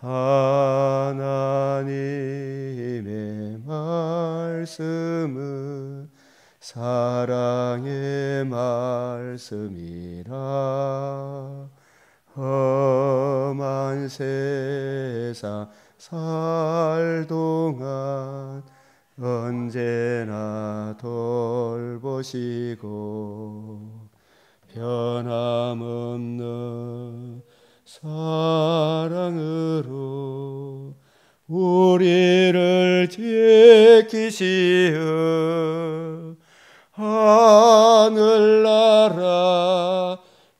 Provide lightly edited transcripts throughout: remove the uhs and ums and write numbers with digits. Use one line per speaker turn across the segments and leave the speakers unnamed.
하나님의 말씀은 사랑의 말씀이라. 험한 세상 살 동안 언제나 돌보시고 변함없는 사랑으로 우리를 지키시어 하늘나라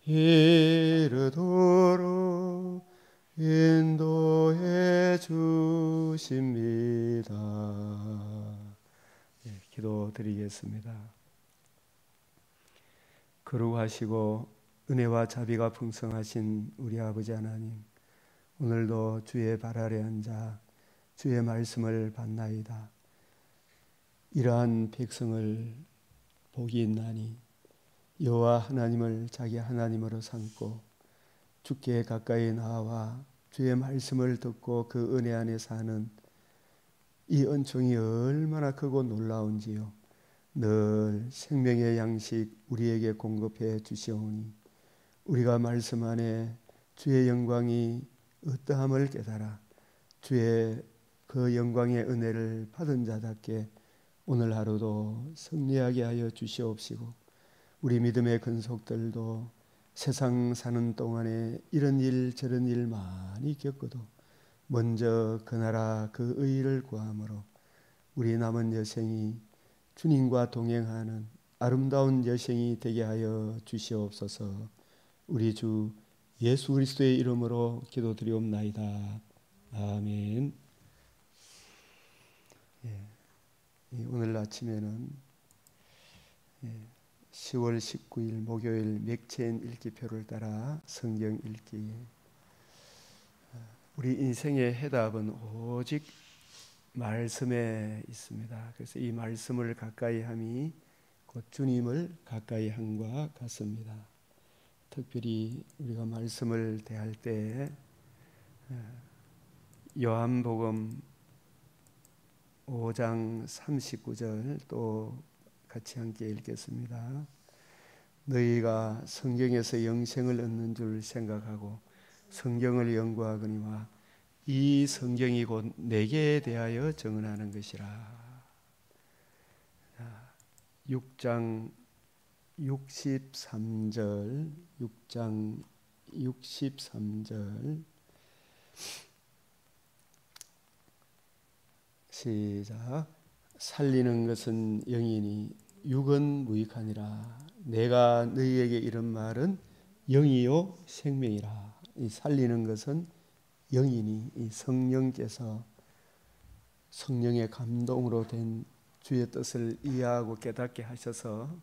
이르도록 인도해 주십니다. 기도드리겠습니다. 거룩하시고 은혜와 자비가 풍성하신 우리 아버지 하나님, 오늘도 주의 발 아래 앉아 주의 말씀을 받나이다. 이러한 백성을 복이 있나니 여호와 하나님을 자기 하나님으로 삼고 주께 가까이 나와 주의 말씀을 듣고 그 은혜 안에 사는 이 은총이 얼마나 크고 놀라운지요. 늘 생명의 양식 우리에게 공급해 주시오니 우리가 말씀 안에 주의 영광이 어떠함을 깨달아 주의 그 영광의 은혜를 받은 자답게 오늘 하루도 승리하게 하여 주시옵시고, 우리 믿음의 근속들도 세상 사는 동안에 이런 일 저런 일 많이 겪어도 먼저 그 나라 그 의를 구함으로 우리 남은 여생이 주님과 동행하는 아름다운 여생이 되게 하여 주시옵소서. 우리 주 예수 그리스도의 이름으로 기도드리옵나이다. 아멘. 오늘 아침에는 10월 19일 목요일 맥체인 읽기표를 따라 성경 읽기. 우리 인생의 해답은 오직 말씀에 있습니다. 그래서 이 말씀을 가까이 함이 곧 주님을 가까이 함과 같습니다. 특별히 우리가 말씀을 대할 때 요한복음 5장 39절 또 같이 함께 읽겠습니다. 너희가 성경에서 영생을 얻는 줄 생각하고 성경을 연구하거니와 이 성경이 곧 내게 대하여 증언하는 것이라. 6장 63절 6장 63절 시작. 살리는 것은 영이니 육은 무익하니라. 내가 너희에게 이런 말은 영이요 생명이라. 이 살리는 것은 영이니 이 성령께서 성령의 감동으로 된 주의 뜻을 이해하고 깨닫게 하셔서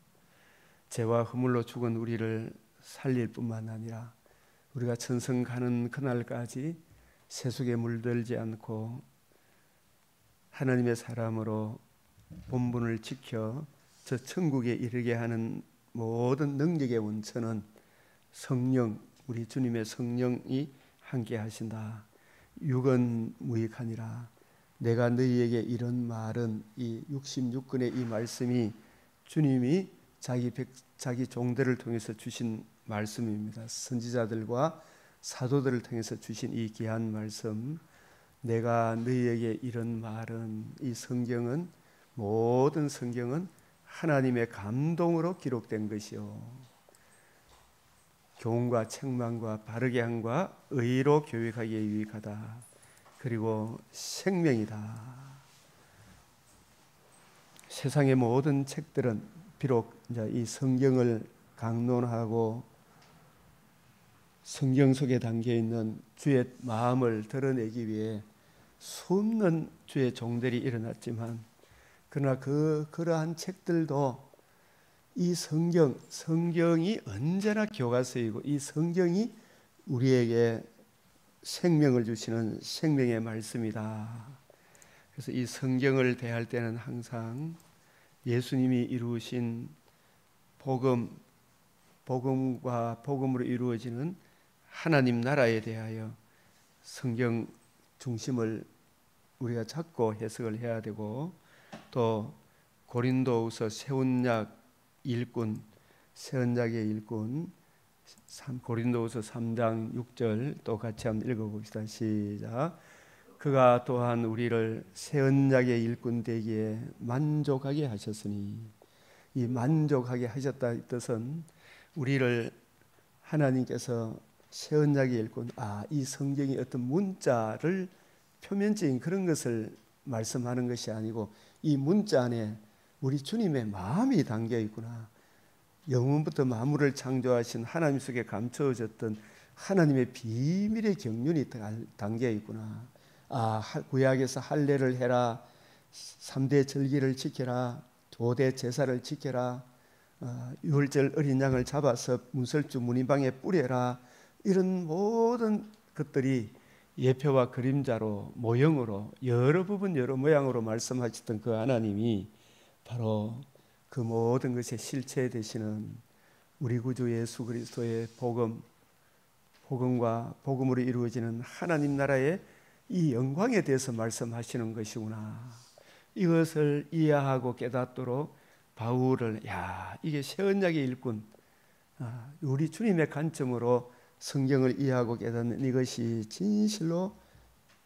죄와 허물로 죽은 우리를 살릴 뿐만 아니라 우리가 천성 가는 그날까지 세속에 물들지 않고 하나님의 사람으로 본분을 지켜 저 천국에 이르게 하는 모든 능력의 원천은 성령, 우리 주님의 성령이 함께 하신다. 육은 무익하니라. 내가 너희에게 이런 말은, 이 66권의 이 말씀이 주님이 자기 종들을 통해서 주신 말씀입니다. 선지자들과 사도들을 통해서 주신 이 귀한 말씀. 내가 너희에게 이런 말은, 이 성경은, 모든 성경은 하나님의 감동으로 기록된 것이요 교훈과 책망과 바르게 함과 의로 교육하기에 유익하다. 그리고 생명이다. 세상의 모든 책들은 비록 이제 이 성경을 강론하고 성경 속에 담겨 있는 주의 마음을 드러내기 위해 수없는 주의 종들이 일어났지만, 그러나 그러한 책들도 이 성경이 언제나 교과서이고 이 성경이 우리에게 생명을 주시는 생명의 말씀이다. 그래서 이 성경을 대할 때는 항상 예수님이 이루신 복음과 복음으로 이루어지는 하나님 나라에 대하여 성경 중심을 우리가 잡고 해석을 해야 되고, 또 고린도후서 새 언약 일꾼, 새 언약의 일꾼 고린도후서 3장 6절 또 같이 한번 읽어봅시다. 시작. 그가 또한 우리를 새 언약의 일꾼 되기에 만족하게 하셨으니, 이 만족하게 하셨다의 뜻은 우리를 하나님께서 새 언약의 일꾼, 이 성경의 어떤 문자를 표면적인 그런 것을 말씀하는 것이 아니고 이 문자 안에 우리 주님의 마음이 담겨 있구나. 영원부터 만물을 창조하신 하나님 속에 감춰졌던 하나님의 비밀의 경륜이 담겨 있구나. 구약에서 할례를 해라, 3대 절기를 지켜라, 5대 제사를 지켜라, 유월절 어린 양을 잡아서 문설주 문인방에 뿌려라, 이런 모든 것들이 예표와 그림자로 모형으로 여러 부분 여러 모양으로 말씀하셨던 그 하나님이 바로 그 모든 것의 실체 되시는 우리 구주 예수 그리스도의 복음과 복음으로 이루어지는 하나님 나라의 이 영광에 대해서 말씀하시는 것이구나. 이것을 이해하고 깨닫도록 바울을 이게 새 언약의 일꾼, 우리 주님의 관점으로 성경을 이해하고 깨닫는 이것이 진실로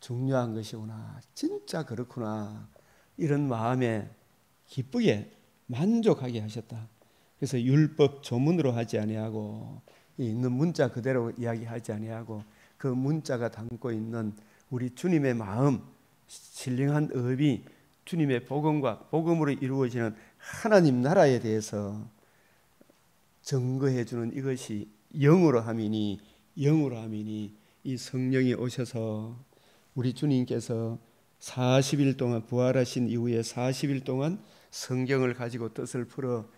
중요한 것이구나. 진짜 그렇구나. 이런 마음에 기쁘게 만족하게 하셨다. 그래서 율법 조문으로 하지 아니하고 있는 문자 그대로 이야기하지 아니하고 그 문자가 담고 있는 우리 주님의 마음, 신령한 의미, 주님의 복음과 복음으로 이루어지는 하나님 나라에 대해서 증거해 주는 이것이 영으로 함이니 이 성령이 오셔서 우리 주님께서 40일 동안 부활하신 이후에 40일 동안 성경을 가지고 뜻을 풀어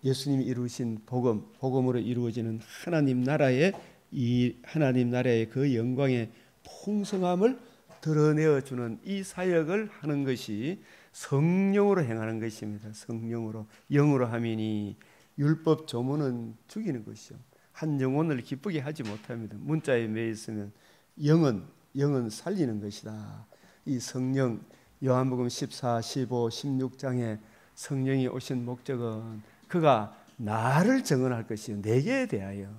예수님이 이루신 복음으로 이루어지는 하나님 나라의 그 영광의 풍성함을 드러내어 주는 이 사역을 하는 것이 성령으로 행하는 것입니다. 성령으로, 영으로 함이니 율법 조문은 죽이는 것이요, 한 영혼을 기쁘게 하지 못합니다. 문자에 매여 있으면 영은 살리는 것이다. 이 성령, 요한복음 14, 15, 16장에 성령이 오신 목적은 그가 나를 증언할 것이요, 내게 대하여,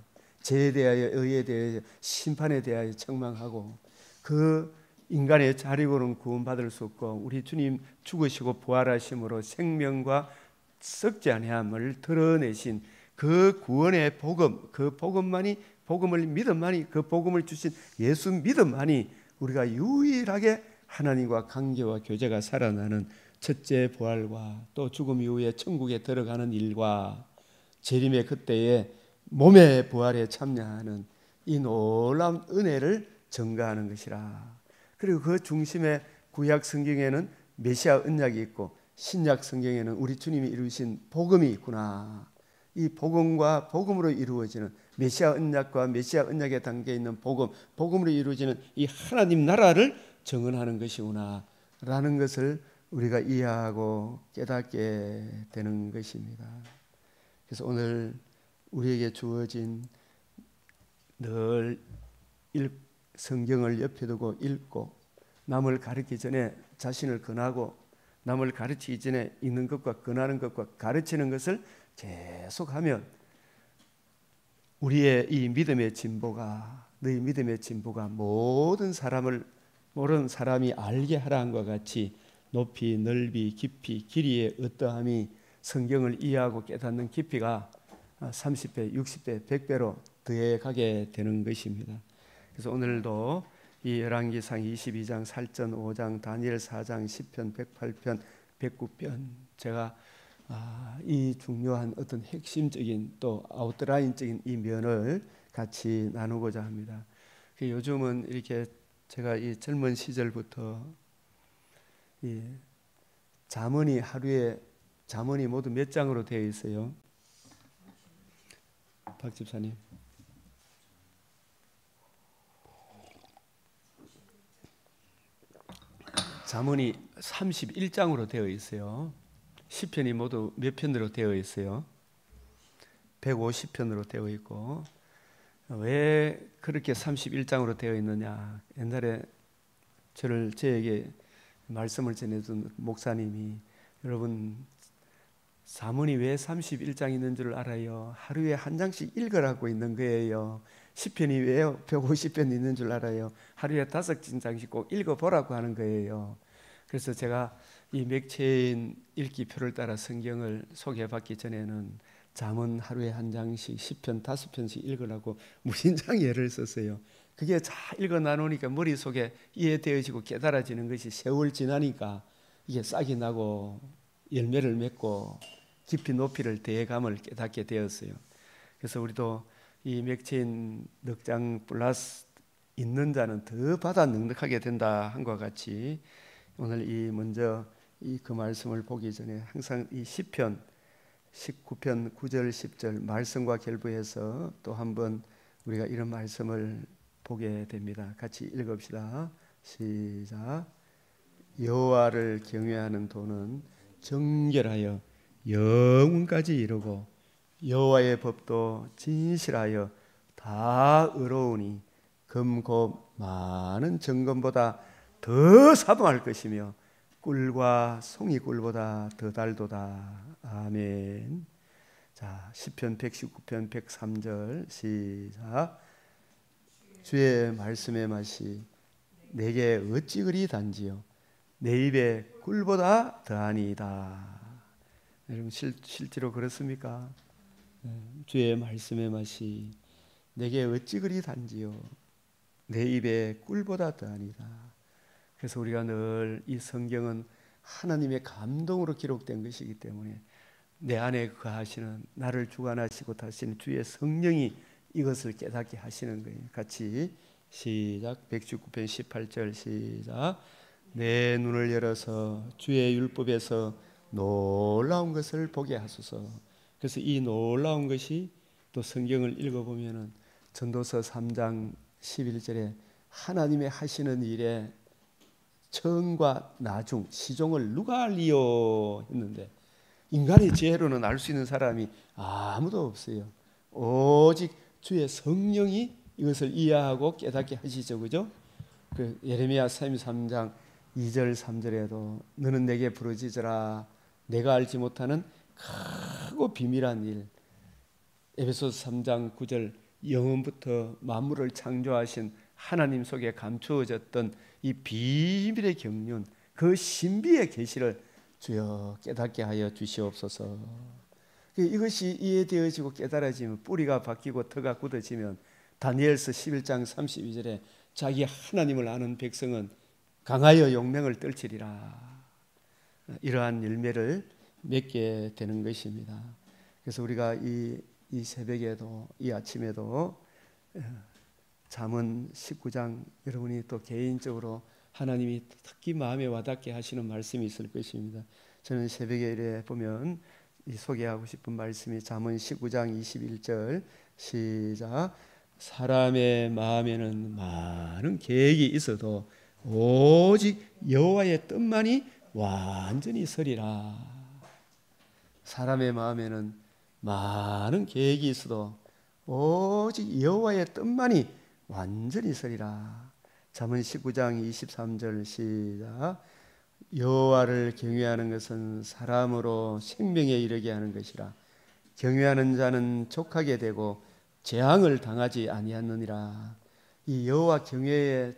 죄에 대하여, 의에 대하여, 심판에 대하여 책망하고, 그 인간의 자력으로는 구원받을 수 없고 우리 주님 죽으시고 부활하심으로 생명과 썩지 아니함을 드러내신 그 구원의 복음, 그 복음을 믿음만이, 그 복음을 주신 예수 믿음만이 우리가 유일하게 하나님과 관계와 교제가 살아나는 첫째 부활과 또 죽음 이후에 천국에 들어가는 일과 재림의 그때에 몸의 부활에 참여하는 이 놀라운 은혜를 증가하는 것이라. 그리고 그 중심에 구약 성경에는 메시아 언약이 있고 신약 성경에는 우리 주님이 이루신 복음이 있구나. 이 복음과 복음으로 이루어지는 메시아 언약과 메시아 언약에 담겨 있는 복음으로 이루어지는 이 하나님 나라를 증언하는 것이구나 라는 것을 우리가 이해하고 깨닫게 되는 것입니다. 그래서 오늘 우리에게 주어진 늘 성경을 옆에 두고 읽고 남을 가르치기 전에 자신을 권하고 남을 가르치기 전에 읽는 것과 권하는 것과 가르치는 것을 계속하면 우리의 이 믿음의 진보가, 너희 믿음의 진보가 모든 사람을 모르는 사람이 알게 하라는 것 같이 높이, 넓이, 깊이, 길이의 어떠함이 성경을 이해하고 깨닫는 깊이가 30배, 60배, 100배로 더해가게 되는 것입니다. 그래서 오늘도 이 열왕기상 22장, 살전 5장, 다니엘 4장, 시편 108편, 109편 제가 이 중요한 어떤 핵심적인 또 아웃라인적인 이 면을 같이 나누고자 합니다. 요즘은 이렇게 제가 이 젊은 시절부터 이 하루에 잠언이 모두 몇 장으로 되어 있어요? 박 집사님. 잠언이 31장으로 되어 있어요. 시편이 모두 몇 편으로 되어 있어요? 150편으로 되어 있고, 왜 그렇게 31장으로 되어 있느냐? 옛날에 저에게 말씀을 전해준 목사님이, 여러분 사문이 왜 31장 있는 줄 알아요? 하루에 한 장씩 읽으라고 있는 거예요. 시편이 왜 150편 있는 줄 알아요? 하루에 5장씩 꼭 읽어보라고 하는 거예요. 그래서 제가 이 맥체인 읽기표를 따라 성경을 소개받기 전에는 잠언 하루에 한 장씩 10편 5편씩 읽으라고 무신장 예를 썼어요. 그게 잘 읽어 나누니까 머릿속에 이해되어지고 깨달아지는 것이 세월 지나니까 이게 싹이 나고 열매를 맺고 깊이 높이를 대감을 깨닫게 되었어요. 그래서 우리도 이 맥체인 넉장 플러스 있는 자는 더 받아 넉넉하게 된다 한과 같이, 오늘 이 먼저 그 말씀을 보기 전에 항상 이 시편 19편 9절 10절 말씀과 결부해서 또 한번 우리가 이런 말씀을 보게 됩니다. 같이 읽읍시다. 시작. 여호와를 경외하는 도는 정결하여 영원까지 이르고 여호와의 법도 진실하여 다 의로우니 금고 많은 정금보다 더 사모할 것이며 꿀과 송이꿀보다 더 달도다. 아멘. 자, 시편 119편 103절 시작. 주의 말씀의 맛이 내게 어찌 그리 단지요 내 입에 꿀보다 더하니이다. 여러분 실제로 그렇습니까? 주의 말씀의 맛이 내게 어찌 그리 단지요 내 입에 꿀보다 더하니이다. 그래서 우리가 늘 이 성경은 하나님의 감동으로 기록된 것이기 때문에 내 안에 거하시는, 나를 주관하시고 다스리는 주의 성령이 이것을 깨닫게 하시는 거예요. 같이 시작. 119편 18절 시작. 내 눈을 열어서 주의 율법에서 놀라운 것을 보게 하소서. 그래서 이 놀라운 것이 또 성경을 읽어보면은 전도서 3장 11절에 하나님의 하시는 일에 처음과 나중 시종을 누가 알리요 했는데, 인간의 지혜로는 알 수 있는 사람이 아무도 없어요. 오직 주의 성령이 이것을 이해하고 깨닫게 하시죠. 그죠? 그 예레미야 33장 2절 3절에도 너는 내게 부르짖으라 내가 알지 못하는 크고 비밀한 일. 에베소서 3장 9절 영원부터 만물을 창조하신 하나님 속에 감추어졌던 이 비밀의 경륜, 그 신비의 계시를 주여 깨닫게 하여 주시옵소서. 이것이 이해되어지고 깨달아지면 뿌리가 바뀌고 터가 굳어지면 다니엘서 11장 32절에 자기 하나님을 아는 백성은 강하여 용맹을 떨치리라. 이러한 열매를 맺게 되는 것입니다. 그래서 우리가 이 새벽에도 이 아침에도 잠언 19장 여러분이 또 개인적으로 하나님이 특히 마음에 와닿게 하시는 말씀이 있을 것입니다. 저는 새벽에 이래 보면 이 소개하고 싶은 말씀이 잠언 19장 21절 시작. 사람의 마음에는 많은 계획이 있어도 오직 여호와의 뜻만이 완전히 서리라. 사람의 마음에는 많은 계획이 있어도 오직 여호와의 뜻만이 완전히 서리라. 잠언 19장 23절 시작. 여호와를 경외하는 것은 사람으로 생명에 이르게 하는 것이라. 경외하는 자는 족하게 되고 재앙을 당하지 아니하느니라. 이 여호와 경외의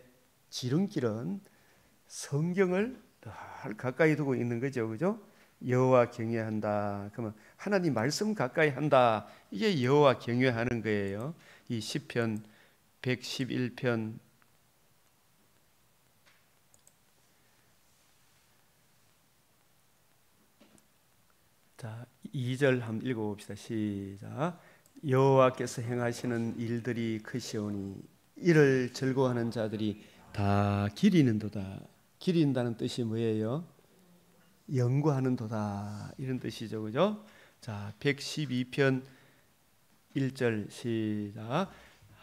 지름길은 성경을 늘 가까이 두고 있는 거죠. 그죠? 여호와 경외한다. 그러면 하나님 말씀 가까이 한다. 이게 여호와 경외하는 거예요. 이 시편 111편 자 2절 한번 읽어봅시다. 시작. 여호와께서 행하시는 일들이 크시오니 이를 즐거워하는 자들이 다 기리는도다. 기린다는 뜻이 뭐예요? 연구하는 도다 이런 뜻이죠. 그죠? 자 112편 1절 시작.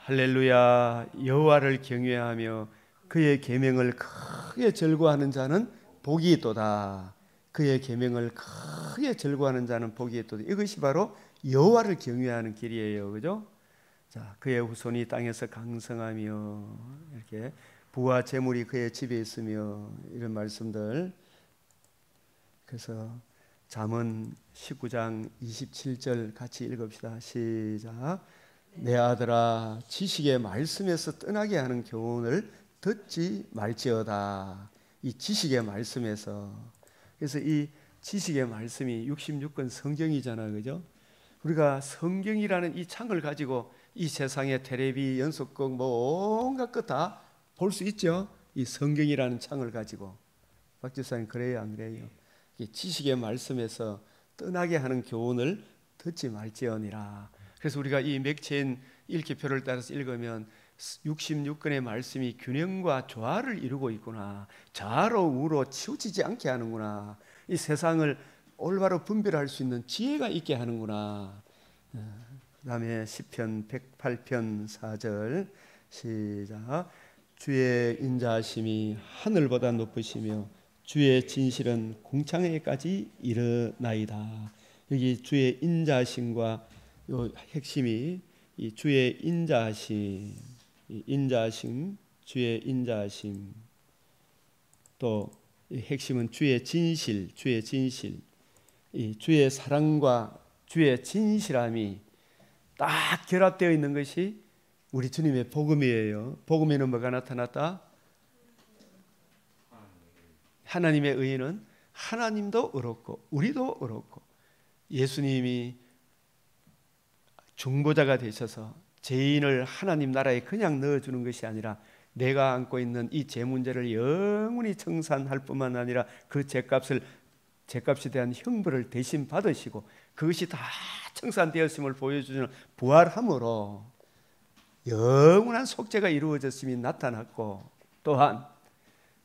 할렐루야. 여호와를 경외하며 그의 계명을 크게 즐거워하는 자는 복이 있도다. 그의 계명을 크게 즐거워하는 자는 복이 있도다. 이것이 바로 여호와를 경외하는 길이에요. 그죠? 자, 그의 후손이 땅에서 강성하며 이렇게 부와 재물이 그의 집에 있으며, 이런 말씀들. 그래서 잠언 19장 27절 같이 읽읍시다. 시작. 내 아들아, 지식의 말씀에서 떠나게 하는 교훈을 듣지 말지어다. 이 지식의 말씀에서. 그래서 이 지식의 말씀이 66권 성경이잖아, 그죠? 우리가 성경이라는 이 창을 가지고 이 세상의 텔레비, 연속극 뭐 온갖 것 다 볼 수 있죠. 이 성경이라는 창을 가지고. 박 집사님 그래요, 안 그래요? 이 지식의 말씀에서 떠나게 하는 교훈을 듣지 말지어니라. 그래서 우리가 이 맥체인 읽기표를 따라서 읽으면 66권의 말씀이 균형과 조화를 이루고 있구나. 좌로 우로 치우치지 않게 하는구나. 이 세상을 올바로 분별할 수 있는 지혜가 있게 하는구나. 그 다음에 시편 108편 4절 시작. 주의 인자하심이 하늘보다 높으시며 주의 진실은 궁창에까지 이르나이다. 여기 주의 인자하심과 요 핵심이 이 주의 인자하심, 인자하심, 주의 인자하심. 또 핵심은 주의 진실, 주의 진실. 이 주의 사랑과 주의 진실함이 딱 결합되어 있는 것이 우리 주님의 복음이에요. 복음에는 뭐가 나타났다? 하나님의 의는 하나님도 의롭고 우리도 의롭고, 예수님이 중보자가 되셔서 죄인을 하나님 나라에 그냥 넣어주는 것이 아니라 내가 안고 있는 이 죄 문제를 영원히 청산할 뿐만 아니라 그 죄값에 대한 형벌을 대신 받으시고 그것이 다 청산되었음을 보여주는 부활함으로 영원한 속죄가 이루어졌음이 나타났고, 또한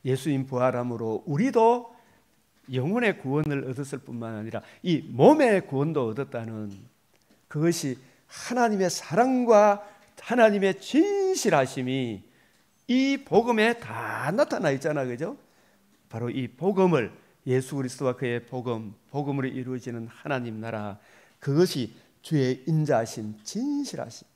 예수님 부활함으로 우리도 영혼의 구원을 얻었을 뿐만 아니라 이 몸의 구원도 얻었다는, 그것이 하나님의 사랑과 하나님의 진실하심이 이 복음에 다 나타나 있잖아, 그죠? 바로 이 복음을, 예수 그리스도와 그의 복음으로 이루어지는 하나님 나라, 그것이 주의 인자하심, 진실하심,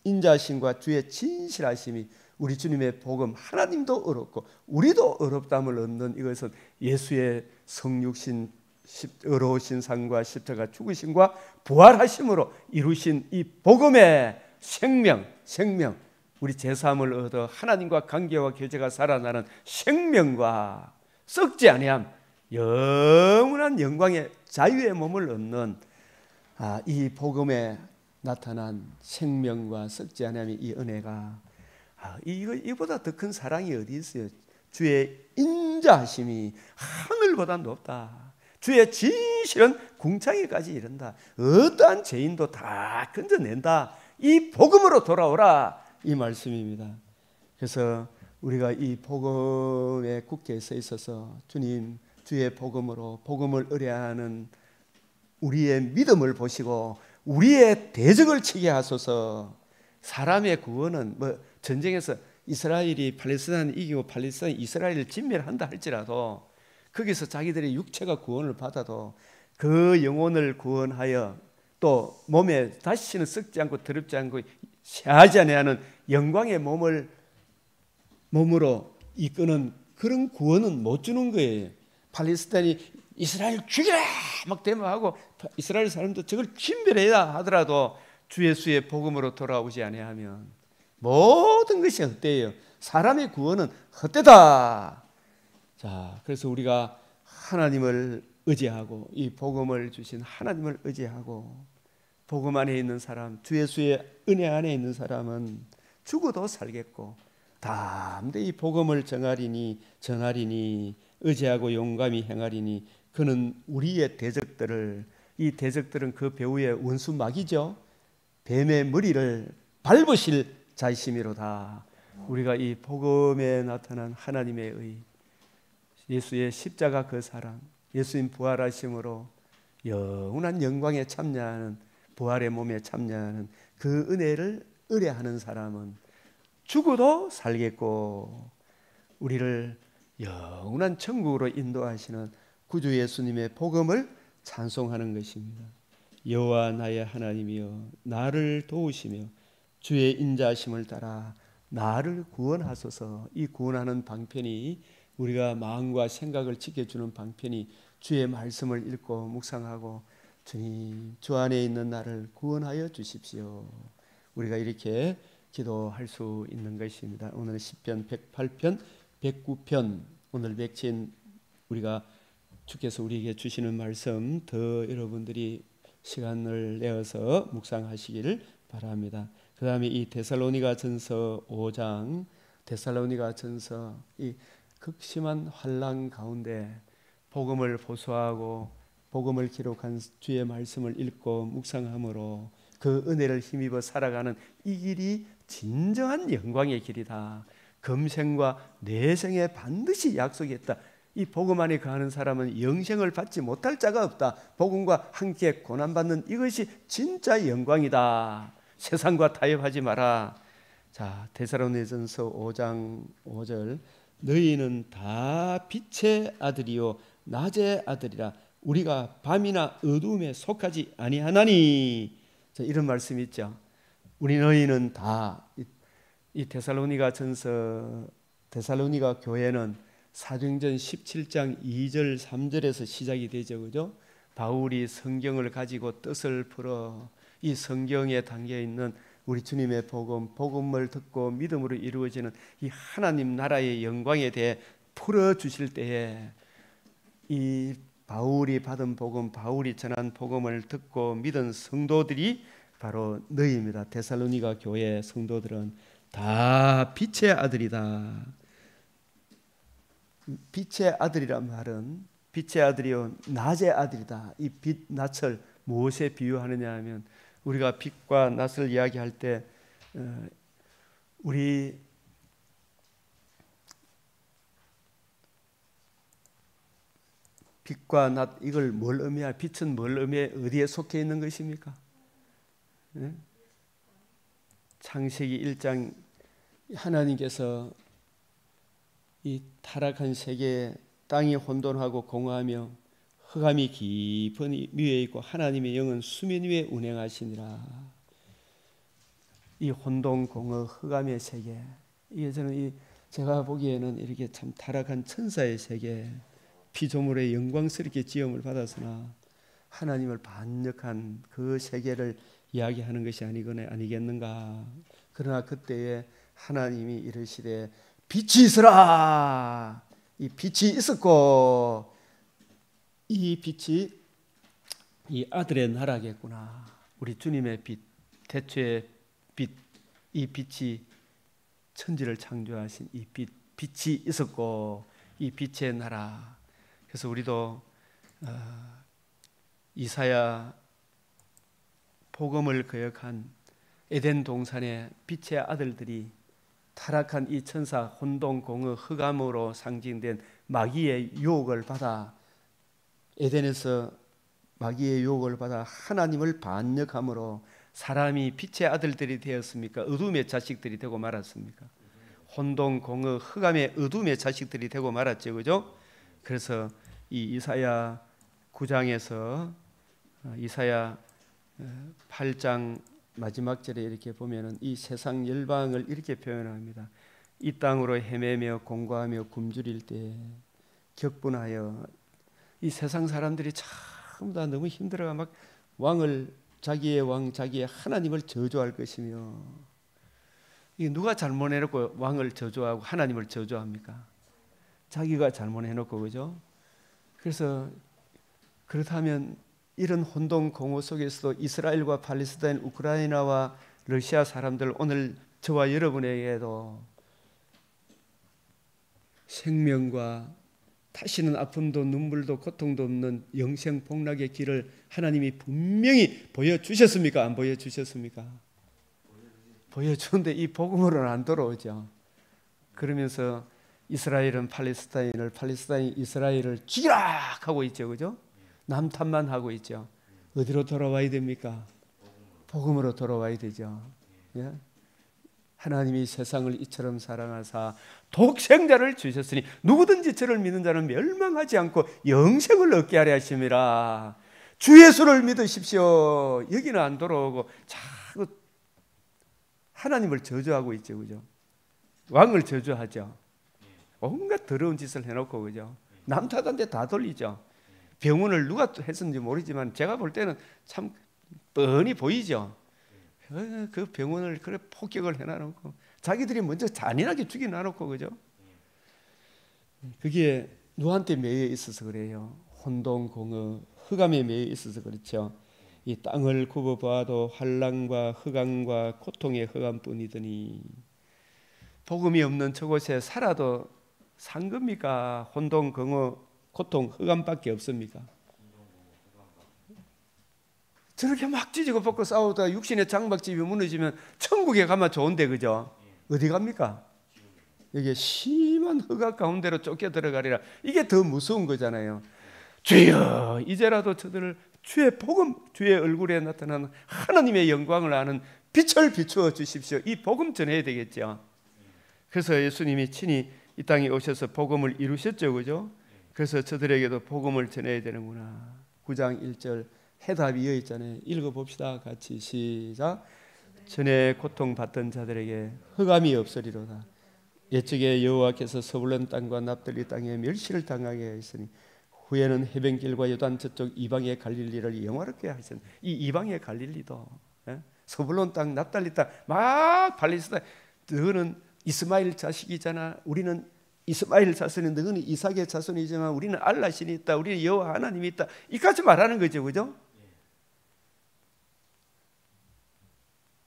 인자하심과 주의 진실하심이 우리 주님의 복음, 하나님도 어렵고 우리도 어렵담을 얻는, 이것은 예수의 성육신, 어려우신 삶과 십자가 죽으심과 부활하심으로 이루신 이 복음의 생명, 우리 제사함을 얻어 하나님과 관계와 교제가 살아나는 생명과 썩지 아니함, 영원한 영광의 자유의 몸을 얻는 이 복음에 나타난 생명과 썩지 아니함이, 이 은혜가 이보다 더 큰 사랑이 어디 있어요? 주의 인자하심이 하늘보다 높다. 주의 진실은 궁창에까지 이른다. 어떠한 죄인도 다 건져낸다. 이 복음으로 돌아오라, 이 말씀입니다. 그래서 우리가 이 복음의 굳게 서 있어서 주님, 주의 복음으로 복음을 의뢰하는 우리의 믿음을 보시고 우리의 대적을 치게 하소서. 사람의 구원은 뭐 전쟁에서 이스라엘이 팔레스타인을 이기고 팔레스타인이 이스라엘을 진멸한다 할지라도, 거기서 자기들의 육체가 구원을 받아도 그 영혼을 구원하여 또 몸에 다시는 썩지 않고 더럽지 않고 쇠하지 아니하는 영광의 몸으로 이끄는 그런 구원은 못 주는 거예요. 팔레스타인이 이스라엘 죽이라 막 대모하고 이스라엘 사람도 저걸 진멸해야 하더라도 주 예수의 복음으로 돌아오지 아니하면 모든 것이 헛되어요. 사람의 구원은 헛되다. 자, 그래서 우리가 하나님을 의지하고 이 복음을 주신 하나님을 의지하고 복음 안에 있는 사람, 주 예수의 은혜 안에 있는 사람은 죽어도 살겠고 담대히 복음을 전하리니 의지하고 용감히 행하리니 그는 우리의 대적들을, 이 대적들은 그 배후의 원수 마귀죠, 뱀의 머리를 밟으실 자이심이로다. 우리가 이 복음에 나타난 하나님의 의, 예수의 십자가 그 사랑, 예수님 부활하심으로 영원한 영광에 참여하는, 부활의 몸에 참여하는 그 은혜를 의뢰하는 사람은 죽어도 살겠고 우리를 영원한 천국으로 인도하시는 구주 예수님의 복음을 찬송하는 것입니다. 여호와 나의 하나님이여 나를 도우시며 주의 인자하심을 따라 나를 구원하소서. 이 구원하는 방편이 우리가 마음과 생각을 지켜주는 방편이 주의 말씀을 읽고 묵상하고 주님 주 안에 있는 나를 구원하여 주십시오. 우리가 이렇게 기도할 수 있는 것입니다. 오늘 시편 108편 109편 오늘 맺힌 우리가 주께서 우리에게 주시는 말씀 더 여러분들이 시간을 내어서 묵상하시기를 바랍니다. 그 다음에 이 데살로니가전서 5장 데살로니가전서 이 극심한 환난 가운데 복음을 보수하고 복음을 기록한 주의 말씀을 읽고 묵상함으로 그 은혜를 힘입어 살아가는 이 길이 진정한 영광의 길이다. 금생과 내생에 반드시 약속했다. 이 복음 안에 거하는 사람은 영생을 받지 못할 자가 없다. 복음과 함께 고난받는 이것이 진짜 영광이다. 세상과 타협하지 마라. 자, 데살로니가전서 5장 5절 너희는 다 빛의 아들이요 낮의 아들이라 우리가 밤이나 어두움에 속하지 아니하나니. 자, 이런 말씀이 있죠. 우리 너희는 다 이 데살로니가전서 데살로니가 교회는 사도행전 17장 2절 3절에서 시작이 되죠. 그죠? 바울이 성경을 가지고 뜻을 풀어 이 성경에 담겨 있는 우리 주님의 복음을 듣고 믿음으로 이루어지는 이 하나님 나라의 영광에 대해 풀어 주실 때에 이 바울이 받은 복음, 바울이 전한 복음을 듣고 믿은 성도들이 바로 너희입니다. 데살로니가 교회 성도들은 다 빛의 아들이다. 빛의 아들이란 말은 빛의 아들이요 낮의 아들이다. 이 빛, 낯을 무엇에 비유하느냐 하면 우리가 빛과 낯을 이야기할 때 우리 빛과 낯 이걸 뭘 의미할? 빛은 뭘 의미해? 어디에 속해 있는 것입니까? 네? 창세기 1장 하나님께서 이 타락한 세계에 땅이 혼돈하고 공허하며 흑암이 깊은 위에 있고 하나님의 영은 수면 위에 운행하시니라. 이 혼돈 공허 흑암의 세계, 이게 저는 제가 보기에는 이렇게 참 타락한 천사의 세계, 피조물의 영광스럽게 지음을 받았으나 하나님을 반역한 그 세계를 이야기하는 것이 아니겠는가. 그러나 그때에 하나님이 이르시되 빛이 있으라. 이 빛이 있었고 이 빛이 이 아들의 나라겠구나. 우리 주님의 빛, 태초의 빛, 이 빛이 천지를 창조하신 이 빛, 빛이 있었고 이 빛의 나라. 그래서 우리도 이사야 복음을 거역한 에덴 동산의 빛의 아들들이 타락한 이 천사 혼돈 공허 흑암으로 상징된 마귀의 유혹을 받아 에덴에서 마귀의 유혹을 받아 하나님을 반역함으로 사람이 빛의 아들들이 되었습니까? 어둠의 자식들이 되고 말았습니까? 혼돈 공허 흑암의 어둠의 자식들이 되고 말았죠. 그죠? 그래서 이 이사야 9장에서 이사야 8장 마지막 절에 이렇게 보면은 이 세상 열방을 이렇게 표현합니다. 이 땅으로 헤매며 공고하며 굶주릴 때 격분하여 이 세상 사람들이 전부 다 너무 힘들어가 막 왕을 자기의 왕 자기의 하나님을 저주할 것이며 이게 누가 잘못해놓고 왕을 저주하고 하나님을 저주합니까? 자기가 잘못해놓고 그죠? 그래서 그렇다면 이런 혼돈 공허 속에서도 이스라엘과 팔레스타인, 우크라이나와 러시아 사람들 오늘 저와 여러분에게도 생명과 다시는 아픔도 눈물도 고통도 없는 영생 복락의 길을 하나님이 분명히 보여주셨습니까? 안 보여주셨습니까? 보여주는데 이 복음으로는 안 돌아오죠. 그러면서 이스라엘은 팔레스타인을, 팔레스타인이 이스라엘을 죽이라 하고 있죠. 그죠? 남탓만 하고 있죠. 어디로 돌아와야 됩니까? 복음으로 돌아와야 되죠. 예? 하나님이 세상을 이처럼 사랑하사 독생자를 주셨으니 누구든지 저를 믿는 자는 멸망하지 않고 영생을 얻게 하려 하심이라. 주 예수를 믿으십시오. 여기는 안 돌아오고 자꾸 하나님을 저주하고 있죠. 그죠? 왕을 저주하죠. 온갖 더러운 짓을 해놓고 그죠. 남 탓한테 다 돌리죠. 병원을 누가 했는지 모르지만 제가 볼 때는 참 뻔히 보이죠. 그 병원을 그래 폭격을 해놔놓고 자기들이 먼저 잔인하게 죽여놔놓고 그죠. 그게 누구한테 매여 있어서 그래요. 혼동공허 흑암에 매여 있어서 그렇죠. 이 땅을 굽어봐도 환난과 흑암과 고통의 흑암뿐이더니 복음이 없는 저곳에 살아도 산 겁니까? 혼동공허 고통 흑암밖에 없습니까? 저렇게 막 찢고 벗고 싸우다 육신의 장막집이 무너지면 천국에 가면 좋은데 그죠? 어디 갑니까? 여기에 심한 흑암 가운데로 쫓겨 들어가리라. 이게 더 무서운 거잖아요. 주여 이제라도 저들을 주의 복음 주의 얼굴에 나타나는 하나님의 영광을 아는 빛을 비추어 주십시오. 이 복음 전해야 되겠죠. 그래서 예수님이 친히 이 땅에 오셔서 복음을 이루셨죠. 그죠? 그래서 저들에게도 복음을 전해야 되는구나. 9장 1절 해답이 이어 있잖아요. 읽어봅시다. 같이 시작. 전에 고통받던 자들에게 흑암이 없으리로다. 옛적에 여호와께서 서불론 땅과 납달리 땅에 멸시를 당하게 하였으니 후에는 해변길과 요단 저쪽 이방의 갈릴리를 영화롭게 하셨니. 이 이방의 갈릴리도 서불론 땅 납달리 땅 막 팔레스타인 너는 이스마엘 자식이잖아. 우리는 이스마엘 자손이 너는 이삭의 자손이지만 우리는 알라 신이 있다. 우리는 여호와 하나님이 있다. 이까지 말하는 거죠. 그죠?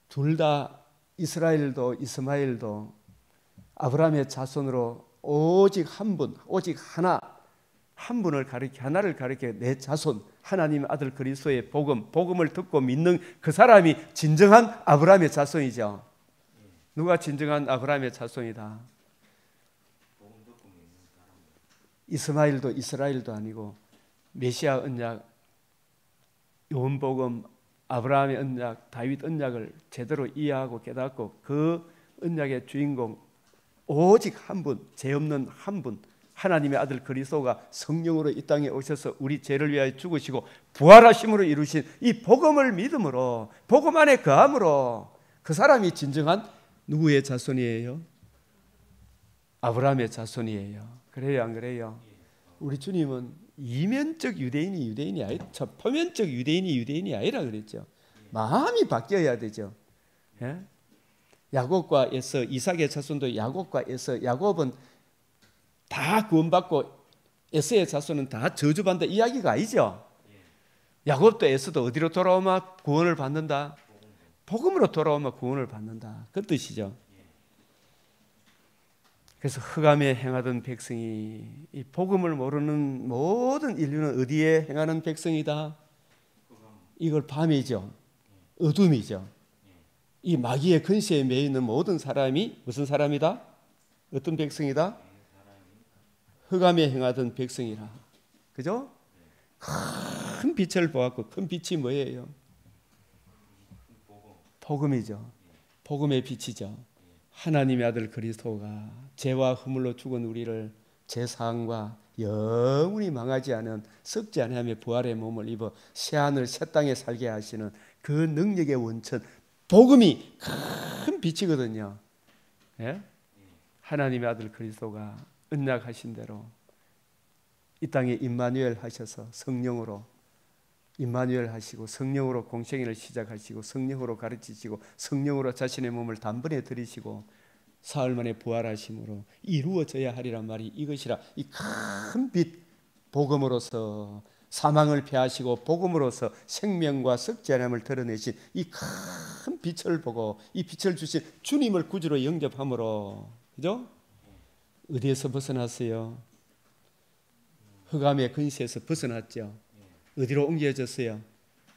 둘 다 이스라엘도 이스마엘도 아브라함의 자손으로 오직 한 분, 오직 한 분을 가리켜 하나를 가리켜 내 자손 하나님 아들 그리스도의 복음을 듣고 믿는 그 사람이 진정한 아브라함의 자손이죠. 누가 진정한 아브라함의 자손이다? 이스마엘도 이스라엘도 아니고 메시아 언약, 요한복음, 아브라함의 언약, 다윗 언약을 제대로 이해하고 깨닫고 그 언약의 주인공 오직 한 분, 죄 없는 한 분, 하나님의 아들 그리스도가 성령으로 이 땅에 오셔서 우리 죄를 위하여 죽으시고 부활하심으로 이루신 이 복음을 믿음으로 복음 안에 거함으로 그 사람이 진정한 누구의 자손이에요? 아브라함의 자손이에요. 그래요, 안 그래요? 우리 주님은 이면적 유대인이 아니라 표면적 유대인이 아니라 그랬죠. 마음이 바뀌어야 되죠. 예? 야곱과 에서 이삭의 자손도 야곱과 에서 야곱은 다 구원받고 에서의 자손은 다 저주받는다 이야기가 아니죠. 야곱도 에서도 어디로 돌아오면 구원을 받는다? 복음으로 돌아오면 구원을 받는다. 그 뜻이죠. 그래서 흑암에 행하던 백성이 이 복음을 모르는 모든 인류는 어디에 행하는 백성이다? 이걸 밤이죠. 어둠이죠. 이 마귀의 근시에 매여 있는 모든 사람이 무슨 사람이다? 어떤 백성이다? 흑암에 행하던 백성이라. 그죠? 큰 빛을 보았고 큰 빛이 뭐예요? 복음이죠. 복음의 빛이죠. 하나님의 아들 그리스도가 죄와 허물로 죽은 우리를 죄사함과 영원히 망하지 않은 썩지 아니하며 부활의 몸을 입어 새하늘 새 땅에 살게 하시는 그 능력의 원천 복음이 큰 빛이거든요. 예? 하나님의 아들 그리스도가 언약하신 대로 이 땅에 임마누엘 하셔서 성령으로 임마누엘 하시고 성령으로 공생애를 시작하시고 성령으로 가르치시고 성령으로 자신의 몸을 단번에 들이시고 사흘 만에 부활하심으로 이루어져야 하리란 말이 이것이라. 이 큰 빛 복음으로서 사망을 패하시고 복음으로서 생명과 썩지 않음을 드러내신 이 큰 빛을 보고 이 빛을 주신 주님을 구주로 영접함으로 그죠? 어디에서 벗어났어요? 흑암의 근시에서 벗어났죠. 어디로 옮겨졌어요?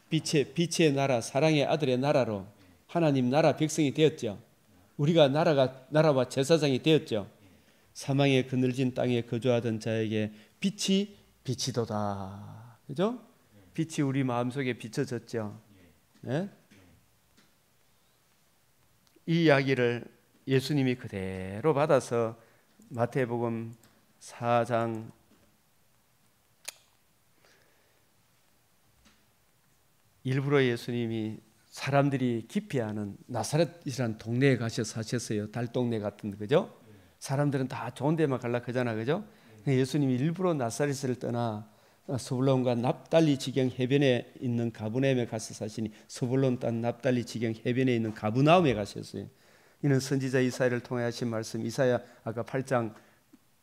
빛의 나라, 사랑의 아들의 나라로 하나님 나라 백성이 되었죠. 우리가 나라와 제사장이 되었죠. 사망의 그늘진 땅에 거주하던 자에게 빛이 비치도다. 그죠? 빛이 우리 마음속에 비춰졌죠. 네? 이 이야기를 예수님이 그대로 받아서 마태복음 4장 일부러 예수님이 사람들이 기피하는 나사렛이라는 동네에 가셔 사셨어요. 달동네 같은, 그죠? 사람들은 다 좋은 데만 가려고 하잖아, 그죠? 예수님이 일부러 나사렛을 떠나 스불론과 납달리 지경 해변에 있는 가브나움에 가서 사시니, 스불론 땅 납달리 지경 해변에 있는 가브나움에 가셨어요. 이는 선지자 이사야를 통해 하신 말씀, 이사야 아까 8장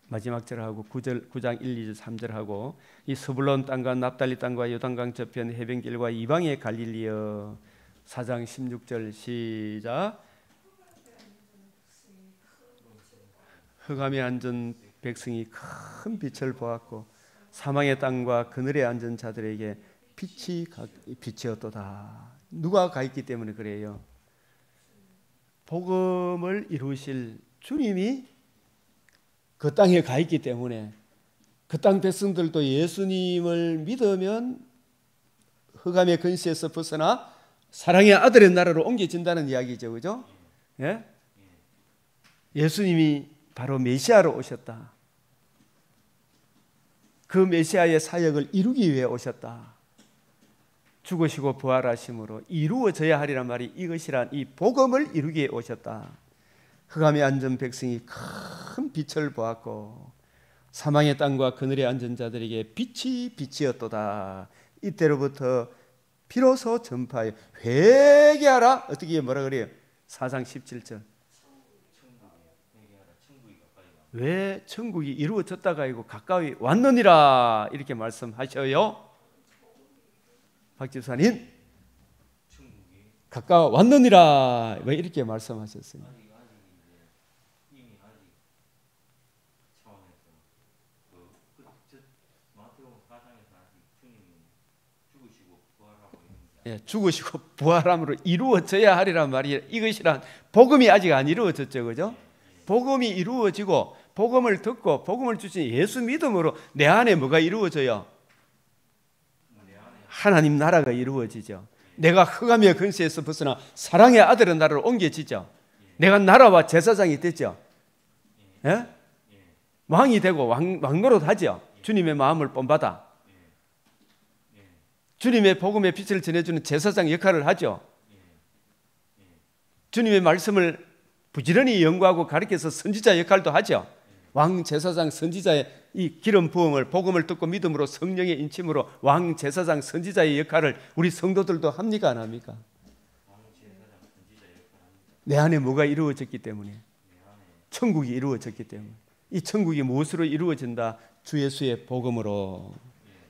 마지막 절하고 9장 1, 2절 3절하고 이 스불론 땅과 납달리 땅과 요단강 저편 해변길과 이방의 갈릴리여. 4장 16절 시작. 흑암에 앉은 백성이 큰 빛을 보았고 사망의 땅과 그늘에 앉은 자들에게 빛이었도다. 누가 가 있기 때문에 그래요. 복음을 이루실 주님이 그 땅에 가 있기 때문에 그 땅 백성들도 예수님을 믿으면 흑암의 근시에서 벗어나 사랑의 아들의 나라로 옮겨진다는 이야기죠, 그죠? 예? 예수님이 바로 메시아로 오셨다. 그 메시아의 사역을 이루기 위해 오셨다. 죽으시고 부활하심으로 이루어져야 하리란 말이 이것이란 이 복음을 이루기 위해 오셨다. 흑암에 앉은 백성이 큰 빛을 보았고 사망의 땅과 그늘에 앉은 자들에게 빛이었도다. 이때로부터 비로소 전파해 회개하라. 어떻게 뭐라 그래요? 4장 17절. 왜 천국이 이루어졌다가 아니고 가까이 왔느니라 이렇게 말씀하셔요. 박 집사님, 가까워 왔느니라 왜 이렇게 말씀하셨어요? 예, 죽으시고 부활함으로 이루어져야 하리란 말이에요. 이것이란 복음이 아직 안 이루어졌죠, 그죠? 복음이 이루어지고 복음을 듣고 복음을 주신 예수 믿음으로 내 안에 뭐가 이루어져요? 하나님 나라가 이루어지죠. 내가 흑암의 근세에서 벗어나 사랑의 아들의 나라로 옮겨지죠. 내가 나라와 제사장이 됐죠. 예? 왕이 되고 왕노릇 하죠. 주님의 마음을 본받아 주님의 복음의 빛을 전해주는 제사장 역할을 하죠. 주님의 말씀을 부지런히 연구하고 가르쳐서 선지자 역할도 하죠. 왕 제사장 선지자의 이 기름 부음을 복음을 듣고 믿음으로 성령의 인침으로 왕 제사장 선지자의 역할을 우리 성도들도 합니까, 안 합니까? 내 안에 뭐가 이루어졌기 때문에, 천국이 이루어졌기 때문에. 이 천국이 무엇으로 이루어진다? 주 예수의 복음으로.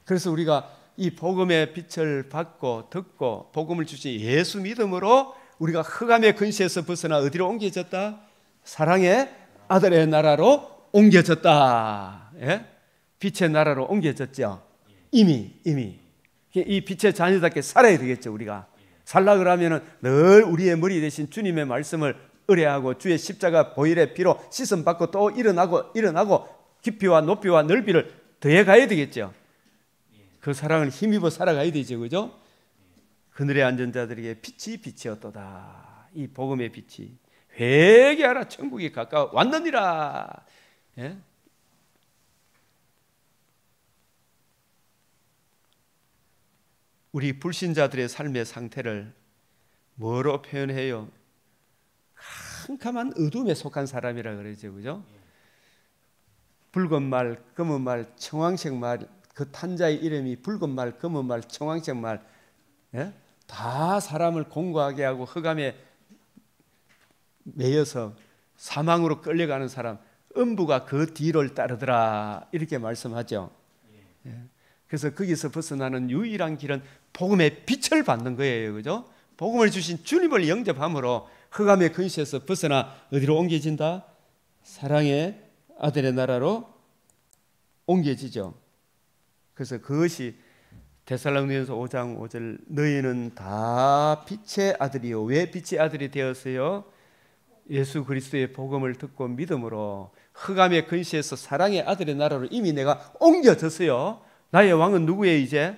그래서 우리가 이 복음의 빛을 받고 듣고 복음을 주신 예수 믿음으로 우리가 흑암의 근시에서 벗어나 어디로 옮겨졌다? 사랑의 아들의 나라로 옮겨졌다. 예? 빛의 나라로 옮겨졌죠. 이미 이 빛의 자녀답게 살아야 되겠죠. 우리가 살라 그러면은 늘 우리의 머리 대신 주님의 말씀을 의뢰하고 주의 십자가 보혈의 피로 씻음 받고 또 일어나고 깊이와 높이와 넓이를 더해 가야 되겠죠. 그 사랑을 힘입어 살아가야 되죠, 그죠? 그늘에 앉은 자들에게 빛이었도다. 이 복음의 빛이 회개하라, 천국이 가까워 왔느니라. 예? 우리 불신자들의 삶의 상태를 뭐로 표현해요? 캄캄한 어둠에 속한 사람이라 그러죠, 그죠? 붉은 말, 검은 말, 청황색 말, 그 탄자의 이름이 붉은 말, 검은 말, 청황색 말, 예? 다 사람을 공고하게 하고 흑암에 매여서 사망으로 끌려가는 사람, 음부가 그 뒤를 따르더라 이렇게 말씀하죠. 예. 그래서 거기서 벗어나는 유일한 길은 복음의 빛을 받는 거예요, 그죠? 복음을 주신 주님을 영접함으로 흑암의 근시에서 벗어나 어디로 옮겨진다? 사랑의 아들의 나라로 옮겨지죠. 그래서 그것이 데살로니가서 5장 5절 너희는 다 빛의 아들이요. 왜 빛의 아들이 되었어요? 예수 그리스도의 복음을 듣고 믿음으로 흑암의 근시에서 사랑의 아들의 나라로 이미 내가 옮겨졌어요. 나의 왕은 누구예요 이제?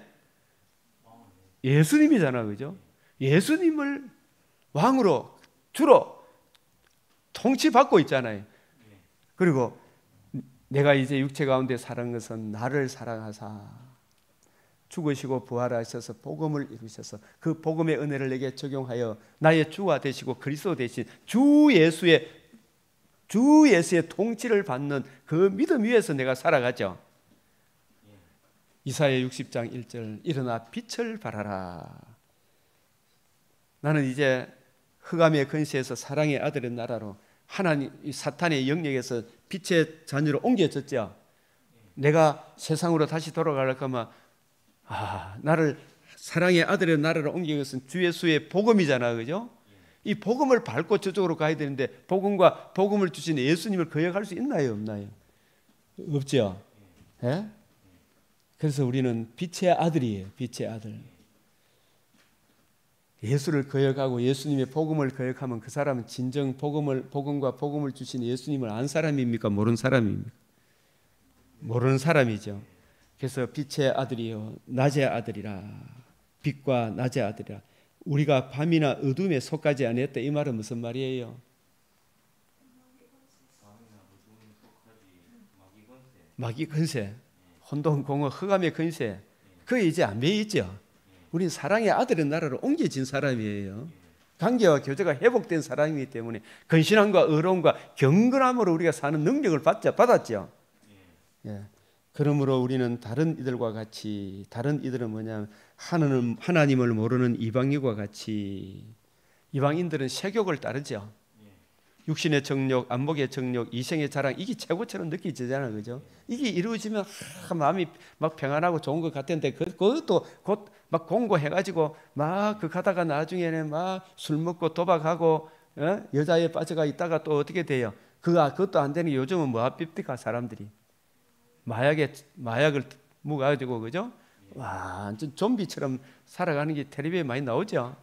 예수님이잖아, 그죠? 예수님을 왕으로 주로 통치받고 있잖아요. 그리고 내가 이제 육체 가운데 살은 것은 나를 사랑하사 죽으시고 부활하셔서 복음을 이루셔서 그 복음의 은혜를 내게 적용하여 나의 주가 되시고 그리스도 되신 주 예수의 통치를 받는 그 믿음 위에서 내가 살아가죠. 이사야 60장 1절 일어나 빛을 발하라. 나는 이제 흑암의 근시에서 사랑의 아들의 나라로 하나님 사탄의 영역에서 빛의 자녀로 옮겨졌죠. 내가 세상으로 다시 돌아갈 거면 나를 사랑의 아들의 나라로 옮긴 것은 주 예수의 복음이잖아, 그죠? 이 복음을 밟고 저쪽으로 가야 되는데 복음과 복음을 주신 예수님을 거역할 수 있나요, 없나요? 없죠. 예? 그래서 우리는 빛의 아들이에요, 빛의 아들. 예수를 거역하고 예수님의 복음을 거역하면 그 사람은 진정 복음과 복음을 주신 예수님을 안 사람입니까? 모르는 사람입니까? 모르는 사람이죠. 그래서 빛의 아들이요 낮의 아들이라. 빛과 낮의 아들이라. 우리가 밤이나 어둠에 속하지 아니했다. 이 말은 무슨 말이에요? 마귀 근세, 혼돈 공허 흑암의 근세, 그게 이제 안 배어 있죠. 우리는 사랑의 아들의 나라로 옮겨진 사람이에요. 관계와 교제가 회복된 사람이기 때문에 근신함과 의로움과 경건함으로 우리가 사는 능력을 받았죠. 예. 그러므로 우리는 다른 이들과 같이, 다른 이들은 뭐냐면 하나님을 모르는 이방인과 같이, 이방인들은 세욕을 따르죠. 육신의 정욕, 안목의 정욕, 이생의 자랑, 이게 최고처럼 느껴지잖아요, 그죠? 이게 이루어지면 마음이 막 평안하고 좋은 것 같은데 그것도 곧 막 공고해가지고 막 그 가다가 나중에는 막 술 먹고 도박하고 여자에 빠져가 있다가 또 어떻게 돼요? 그것도 안 되는 게 요즘은 뭐 합입니까 사람들이? 마약을 묵어가지고, 그죠? 완전 좀비처럼 살아가는 게 텔레비에 많이 나오죠.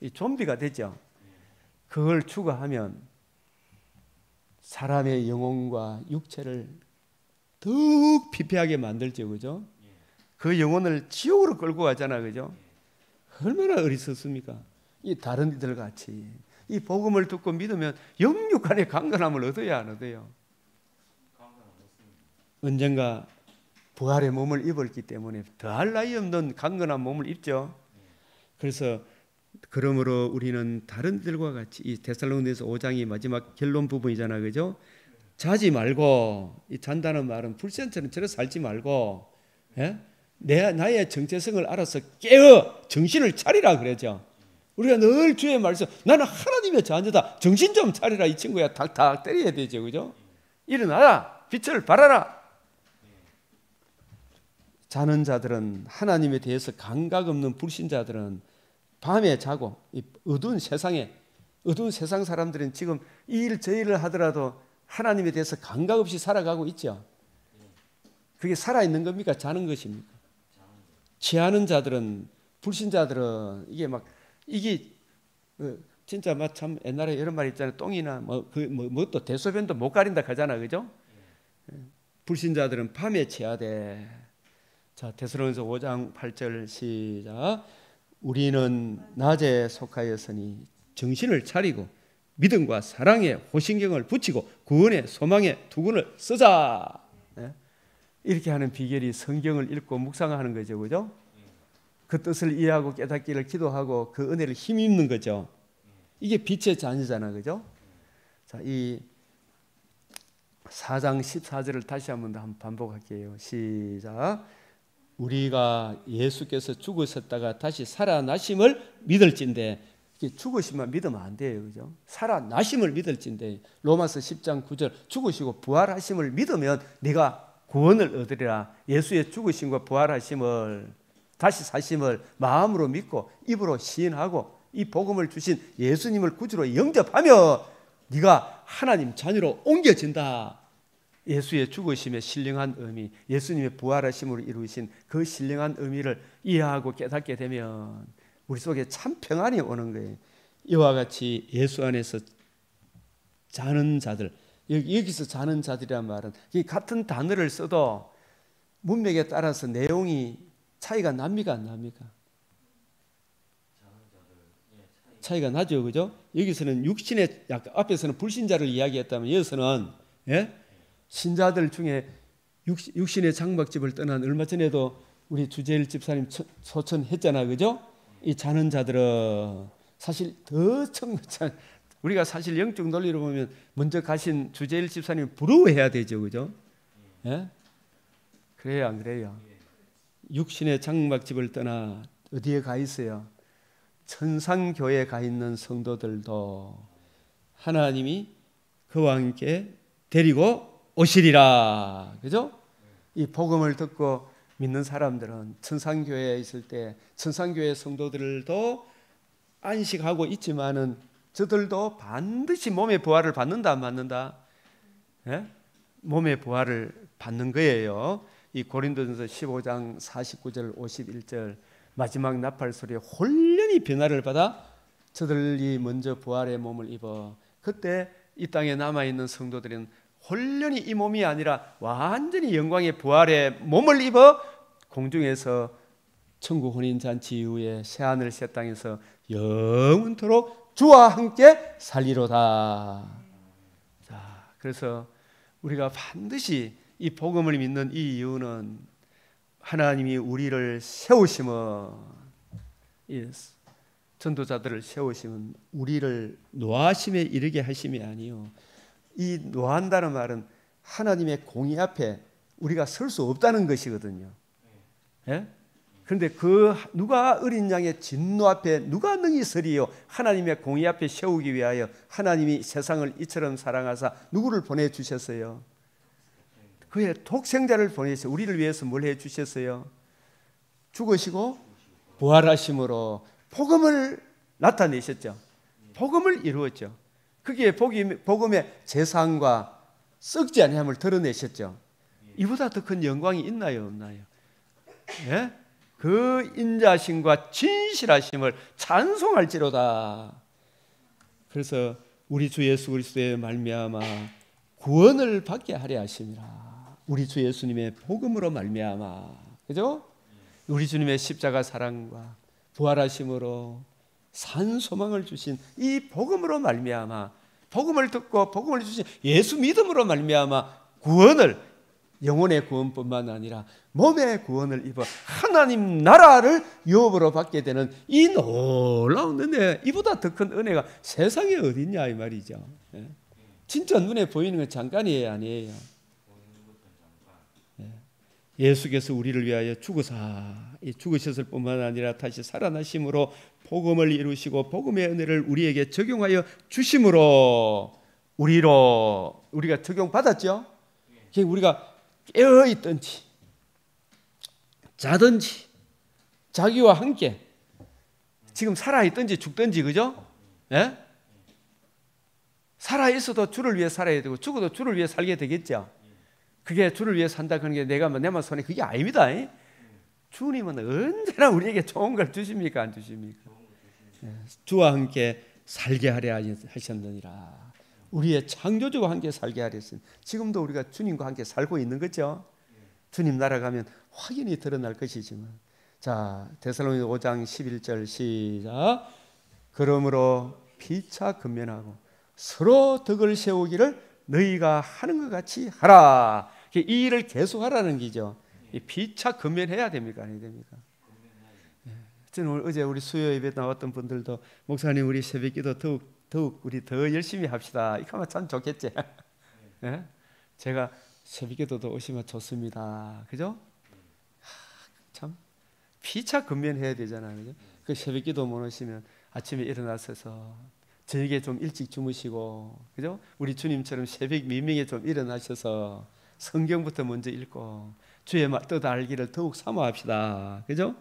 이 좀비가 되죠. 그걸 추구하면 사람의 영혼과 육체를 더욱 피폐하게 만들죠, 그죠? 그 영혼을 지옥으로 끌고 가잖아, 그죠? 얼마나 어리석습니까? 이 다른 이들 같이 이 복음을 듣고 믿으면 영육간의 강건함을 얻어야 안 얻어요? 언젠가 부활의 몸을 입었기 때문에 더할 나위 없는 강건한 몸을 입죠. 그래서 그러므로 우리는 다른 이들과 같이, 이 데살로니가서 5장이 마지막 결론 부분이잖아, 그죠? 자지 말고, 이 잔다는 말은 불시한처럼 저래 살지 말고, 예? 나의 정체성을 알아서 깨어 정신을 차리라 그러죠. 우리가 늘 주의 말씀, 나는 하나님의 자녀다, 정신 좀 차리라, 이 친구야 탁탁 때려야 되죠, 그죠? 일어나라, 빛을 발하라. 자는 자들은, 하나님에 대해서 감각 없는 불신자들은 밤에 자고, 이 어두운 세상 사람들은 지금 이 일 저 일을 하더라도 하나님에 대해서 감각 없이 살아가고 있죠. 그게 살아있는 겁니까? 자는 것입니까? 취하는 자들은, 불신자들은 이게 진짜 막 참 옛날에 이런 말 있잖아요. 똥이나 또 대소변도 못 가린다 하잖아, 그죠? 불신자들은 밤에 취하되. 자, 데살로니가서 5장 8절 시작. 우리는 낮에 속하였으니 정신을 차리고 믿음과 사랑에 호신경을 붙이고 구원의 소망에 투구를 쓰자. 이렇게 하는 비결이 성경을 읽고 묵상하는 거죠, 그죠? 그 뜻을 이해하고 깨닫기를 기도하고 그 은혜를 힘입는 거죠. 이게 빛의 자녀잖아, 그죠? 자, 이 4장 14절을 다시 한번 반복할게요. 시작. 우리가 예수께서 죽으셨다가 다시 살아나심을 믿을진대. 죽으시면 믿으면 안 돼요, 그죠? 살아나심을 믿을진대. 로마서 10장 9절 죽으시고 부활하심을 믿으면 네가 구원을 얻으리라. 예수의 죽으심과 부활하심을, 다시 사심을 마음으로 믿고 입으로 시인하고 이 복음을 주신 예수님을 구주로 영접하며 네가 하나님 자녀로 옮겨진다. 예수의 죽으심의 신령한 의미, 예수님의 부활하심으로 이루신 그 신령한 의미를 이해하고 깨닫게 되면 우리 속에 참 평안이 오는 거예요. 이와 같이 예수 안에서 자는 자들, 여기서 자는 자들이란 말은 이 같은 단어를 써도 문맥에 따라서 내용이 차이가 납니까, 안 납니까? 차이가 나죠, 그죠? 여기서는 육신의, 앞에서는 불신자를 이야기했다면 여기서는 신자들 중에 육신의 장막집을 떠난, 얼마 전에도 우리 주재일 집사님 소천했잖아, 그죠? 이 자는 자들은 사실 더 우리가 사실 영적 논리로 보면 먼저 가신 주재일 집사님 부러워해야 되죠, 그죠? 예? 그래요, 안 그래요? 육신의 장막집을 떠나 어디에 가 있어요? 천상교회에 가 있는 성도들도 하나님이 그와 함께 데리고 오시리라, 그죠? 이 복음을 듣고 믿는 사람들은 천상교회에 있을 때 천상교회 성도들도 안식하고 있지만은 저들도 반드시 몸의 부활을 받는다, 안 받는다? 예? 몸의 부활을 받는 거예요. 이 고린도전서 15장 49절 51절 마지막 나팔 소리에 홀련히 변화를 받아 저들이 먼저 부활의 몸을 입어 그때 이 땅에 남아있는 성도들은 홀련히 이 몸이 아니라 완전히 영광의 부활의 몸을 입어 공중에서 천국 혼인잔치 이후에 새하늘 새 땅에서 영원토록 주와 함께 살리로다. 자, 그래서 우리가 반드시 이 복음을 믿는 이 이유는 하나님이 우리를 세우심은, 이 전도자들을 세우심은 우리를 노하심에 이르게 하심이 아니요, 이 노한다는 말은 하나님의 공의 앞에 우리가 설 수 없다는 것이거든요. 예? 그런데 그 누가 어린 양의 진노 앞에 누가 능히 서리요? 하나님의 공의 앞에 세우기 위하여 하나님이 세상을 이처럼 사랑하사 누구를 보내주셨어요? 그의 독생자를 보내서 우리를 위해서 뭘 해주셨어요? 죽으시고 부활하심으로 복음을 나타내셨죠. 복음을 이루었죠. 그게 복음의 재상과 썩지 아니함을 드러내셨죠. 이보다 더 큰 영광이 있나요, 없나요? 예? 그 인자심과 진실하심을 찬송할지로다. 그래서 우리 주 예수 그리스도의 말미암아 구원을 받게 하려 하심이라. 우리 주 예수님의 복음으로 말미암아, 그죠? 우리 주님의 십자가 사랑과 부활하심으로 산 소망을 주신 이 복음으로 말미암아, 복음을 듣고 복음을 주신 예수 믿음으로 말미암아 구원을, 영혼의 구원뿐만 아니라 몸의 구원을 입어 하나님 나라를 유업으로 받게 되는 이 놀라운 은혜, 이보다 더 큰 은혜가 세상에 어딨냐 이 말이죠. 진짜 눈에 보이는 건 잠깐이에요, 아니에요? 예수께서 우리를 위하여 죽으셨을 뿐만 아니라 다시 살아나심으로 복음을 이루시고 복음의 은혜를 우리에게 적용하여 주심으로 우리가 적용받았죠. 우리가 깨어있든지 자든지 자기와 함께 지금 살아있든지 죽든지, 그죠? 예? 살아있어도 주를 위해 살아야 되고 죽어도 주를 위해 살게 되겠죠. 그게 주를 위해 산다 그런 게 내만 손에 그게 아닙니다. 주님은 언제나 우리에게 좋은 걸 주십니까, 안 주십니까? 주와 함께 살게 하려 하셨느니라. 우리의 창조주와 함께 살게 하려 했으니 지금도 우리가 주님과 함께 살고 있는 거죠. 주님 나라 가면 확연히 드러날 것이지만, 자, 데살로니가 5장 11절 시작. 그러므로 피차 근면하고 서로 덕을 세우기를 너희가 하는 것 같이 하라. 이 일을 계속하라는 기죠. 피차 근면해야 됩니까, 아니 됩니까? 저는 어제 우리 수요 예배 나왔던 분들도 목사님 우리 새벽기도 더욱 우리 더 열심히 합시다. 이거 하면 참 좋겠지. 네? 제가 새벽기도도 오시면 좋습니다. 그죠? 참 피차 근면해야 되잖아요. 그죠? 그 새벽기도 못 오시면 아침에 일어나셔서 저녁에 좀 일찍 주무시고, 그죠? 우리 주님처럼 새벽 미명에 좀 일어나셔서 성경부터 먼저 읽고 주의 뜻 알기를 더욱 사모합시다. 그죠?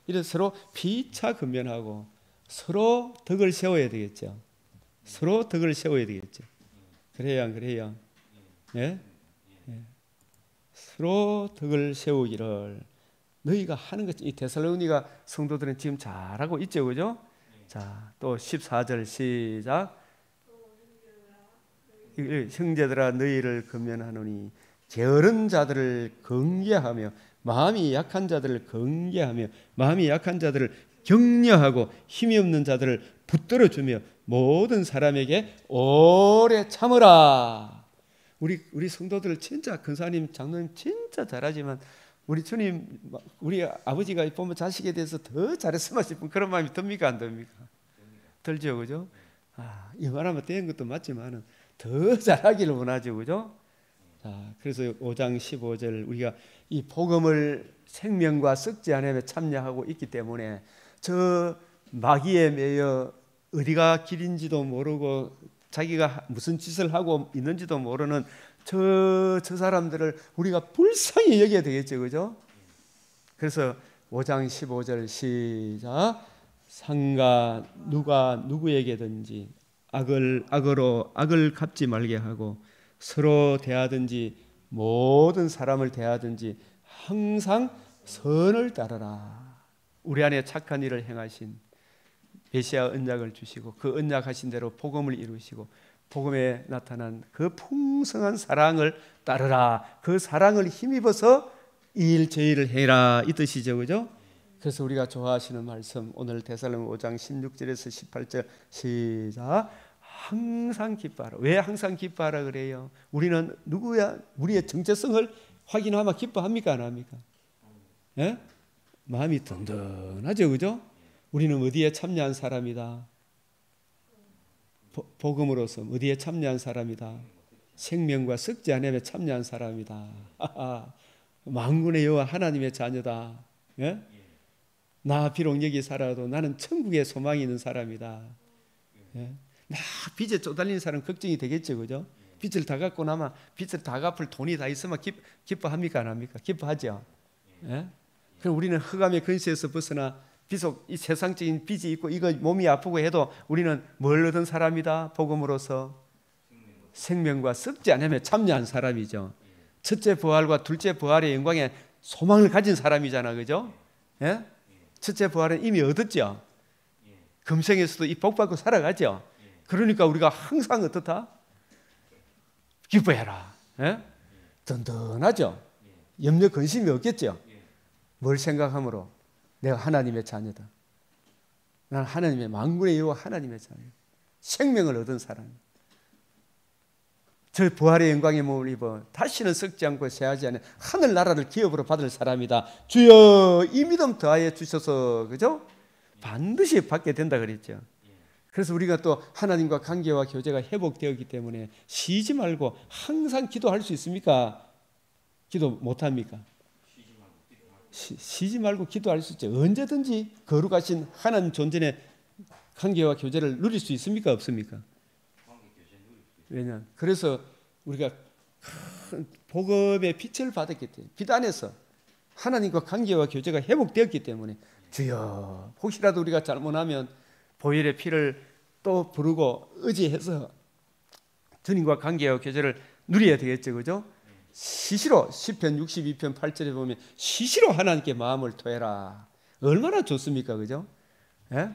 이래서 서로 피차 근면하고 서로 덕을 세워야 되겠죠. 서로 덕을 세워야 되겠죠. 그래야 안 그래요? 예? 예. 서로 덕을 세우기를 너희가 하는 것. 이 데살로니가 성도들은 지금 잘하고 있죠, 그죠? 자, 또 14절 시작. 형제들아 너희를 근면하노니 게으른 자들을 긍휼하며 마음이 약한 자들을 긍휼하며 마음이 약한 자들을 격려하고 힘이 없는 자들을 붙들어 주며 모든 사람에게 오래 참으라. 우리 성도들 진짜 근사님 장로님 진짜 잘하지만 우리 주님, 우리 아버지가 보면 자식에 대해서 더 잘했으면 싶은 그런 마음이 듭니까 안 듭니까? 들죠, 그죠? 이만하면 된 것도 맞지만은 더 잘하기를 원하죠, 그죠? 자, 그래서 5장 15절 우리가 이 복음을 생명과 썩지 않음에 참여하고 있기 때문에 저 마귀에 매여 어디가 길인지도 모르고 자기가 무슨 짓을 하고 있는지도 모르는 저 사람들을 우리가 불쌍히 여겨야 되겠죠, 그죠? 그래서 5장 15절 시작. 상가 누가 누구에게든지 악으로 악을 갚지 말게 하고 서로 대하든지 모든 사람을 대하든지 항상 선을 따르라. 우리 안에 착한 일을 행하신 메시아 언약을 주시고 그 언약하신 대로 복음을 이루시고 복음에 나타난 그 풍성한 사랑을 따르라. 그 사랑을 힘입어서 이 일 저 일을 해라, 이 뜻이죠, 그죠? 그래서 우리가 좋아하시는 말씀 오늘 데살로니가 5장 16절에서 18절 시작. 항상 기뻐하라. 왜 항상 기뻐하라 그래요? 우리는 누구야? 우리의 정체성을 확인하면 기뻐합니까 안 합니까? 예? 마음이 든든하죠, 그죠? 우리는 어디에 참여한 사람이다? 복음으로서 어디에 참여한 사람이다? 생명과 썩지 않음에 참여한 사람이다. 만군의 여호와 하나님의 자녀다. 예? 나 비록 여기 살아도 나는 천국에 소망이 있는 사람이다. 예? 나 빚에 쪼달리는 사람 걱정이 되겠죠, 그죠? 빚을 다 갚고 나면 빚을 다 갚을 돈이 다 있으면 기뻐합니까 안 합니까? 기뻐하죠. 예? 그럼 우리는 흑암의 근시에서 벗어나 비록 이 세상적인 빚이 있고 이거 몸이 아프고 해도 우리는 뭘 얻은 사람이다? 복음으로서 생명과 썩지 않으며 참여한 사람이죠. 첫째 부활과 둘째 부활의 영광에 소망을 가진 사람이잖아, 그죠? 예? 첫째 부활은 이미 얻었죠. 금생에서도 이 복 받고 살아가죠. 그러니까 우리가 항상 어떻다? 기뻐해라. 예? 든든하죠. 염려 근심이 없겠죠. 뭘 생각함으로 내가 하나님의 자녀다. 나는 하나님의 만군의 여호와 하나님의 자녀. 생명을 얻은 사람. 저 부활의 영광의 몸을 입어 다시는 썩지 않고 쇠하지 않은 하늘나라를 기업으로 받을 사람이다. 주여 이 믿음 더하여 주셔서, 그죠? 반드시 받게 된다 그랬죠. 그래서 우리가 또 하나님과 관계와 교제가 회복되었기 때문에 쉬지 말고 항상 기도할 수 있습니까? 기도 못합니까? 쉬지 말고 기도할 수 있죠. 언제든지 거룩하신 하나님 존재의 관계와 교제를 누릴 수 있습니까? 없습니까? 왜냐? 그래서 우리가 큰 복음의 빛을 받았기 때문에 빛 안에서 하나님과 관계와 교제가 회복되었기 때문에 주여 혹시라도 우리가 잘못하면 보혈의 피를 또 부르고 의지해서 주님과 관계와 교제를 누려야 되겠죠, 그죠? 시시로 시편 62편 8절에 보면 시시로 하나님께 마음을 토해라. 얼마나 좋습니까, 그죠? 예?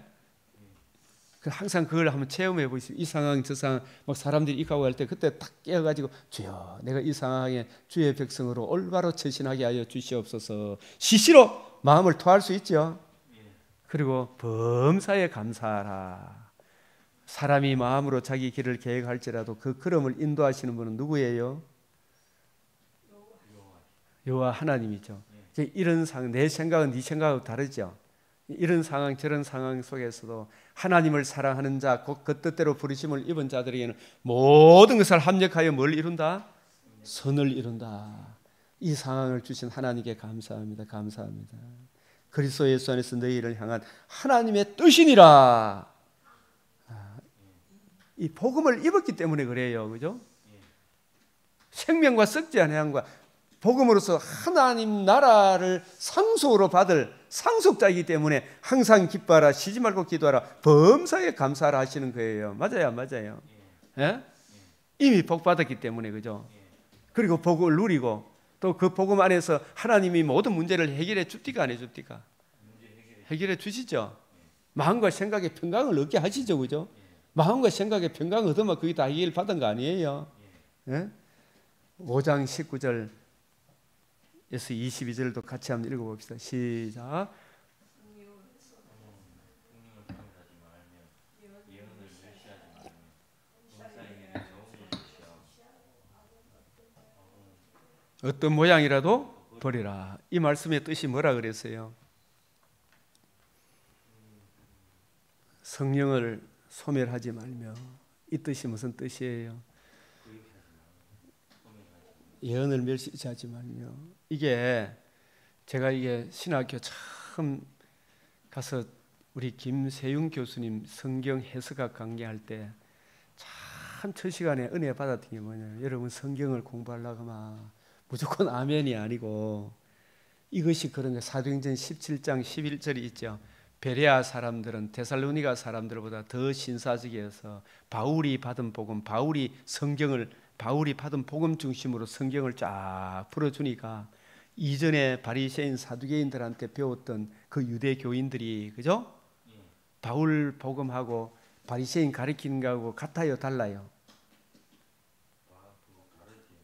항상 그걸 한번 체험해 보시죠. 이 상황 저 상황 막 사람들이 입하고 할 때 그때 딱 깨어가지고 주여 내가 이 상황에 주의 백성으로 올바로 처신하게 하여 주시옵소서. 시시로 마음을 토할 수 있죠. 그리고 범사에 감사하라. 사람이 마음으로 자기 길을 계획할지라도 그 걸음을 인도하시는 분은 누구예요? 여호와 하나님이죠. 이런 상황, 내 생각은 네 생각하고 다르죠. 이런 상황 저런 상황 속에서도 하나님을 사랑하는 자, 곧 그 뜻대로 부르심을 입은 자들에게는 모든 것을 합력하여 뭘 이룬다? 선을 이룬다. 이 상황을 주신 하나님께 감사합니다. 감사합니다. 그리스도 예수 안에서 너희를 향한 하나님의 뜻이니라. 이 복음을 입었기 때문에 그래요, 그죠? 생명과 썩지 아니함과 복음으로서 하나님 나라를 상속으로 받을 상속자이기 때문에 항상 기뻐하라, 쉬지 말고 기도하라, 범사에 감사하라 하시는 거예요. 맞아요, 맞아요. 예? 이미 복 받았기 때문에, 그죠? 그리고 복을 누리고 또 그 복음 안에서 하나님이 모든 문제를 해결해 줍니까 안 해줍니까? 해결해 주시죠. 마음과 생각의 평강을 얻게 하시죠, 그죠? 마음과 생각의 평강을 얻으면 그게 다 해결 받은 거 아니에요? 예? 5장 19절 에서 22절도 같이 한번 읽어봅시다. 시작. 어떤 모양이라도 버리라. 이 말씀의 뜻이 뭐라 그랬어요? 성령을 소멸하지 말며. 이 뜻이 무슨 뜻이에요? 예언을 멸시하지 말며. 이게 제가 이게 신학교 처음 가서 우리 김세윤 교수님 성경 해석학 강의할 때 참 첫 시간에 은혜 받았던 게 뭐냐면, 여러분 성경을 공부하려고 막 무조건 아멘이 아니고 이것이 그런 거예요. 사도행전 17장 11절이 있죠. 베레아 사람들은 데살로니가 사람들보다 더 신사적이어서 바울이 받은 복음 중심으로 성경을 쫙 풀어주니까 이전에 바리새인 사두개인들한테 배웠던 그 유대 교인들이, 그죠? 바울 복음하고 바리새인 가르치는 거하고 같아요, 달라요?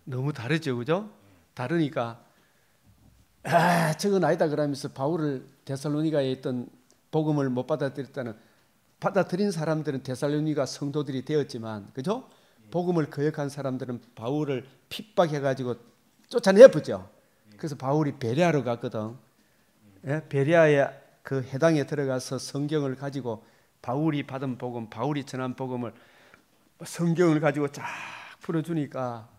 너무 다르죠, 그죠? 다르니까 저건 아니다 그러면서 바울을 데살로니가에 있던 복음을 못 받아들였다는, 받아들인 사람들은 데살로니가 성도들이 되었지만, 그죠? 복음을 거역한 사람들은 바울을 핍박해가지고 쫓아내버죠. 그래서 바울이 베레아로 갔거든. 베레아의 그 해당에 들어가서 성경을 가지고 바울이 받은 복음, 바울이 전한 복음을, 성경을 가지고 쫙 풀어주니까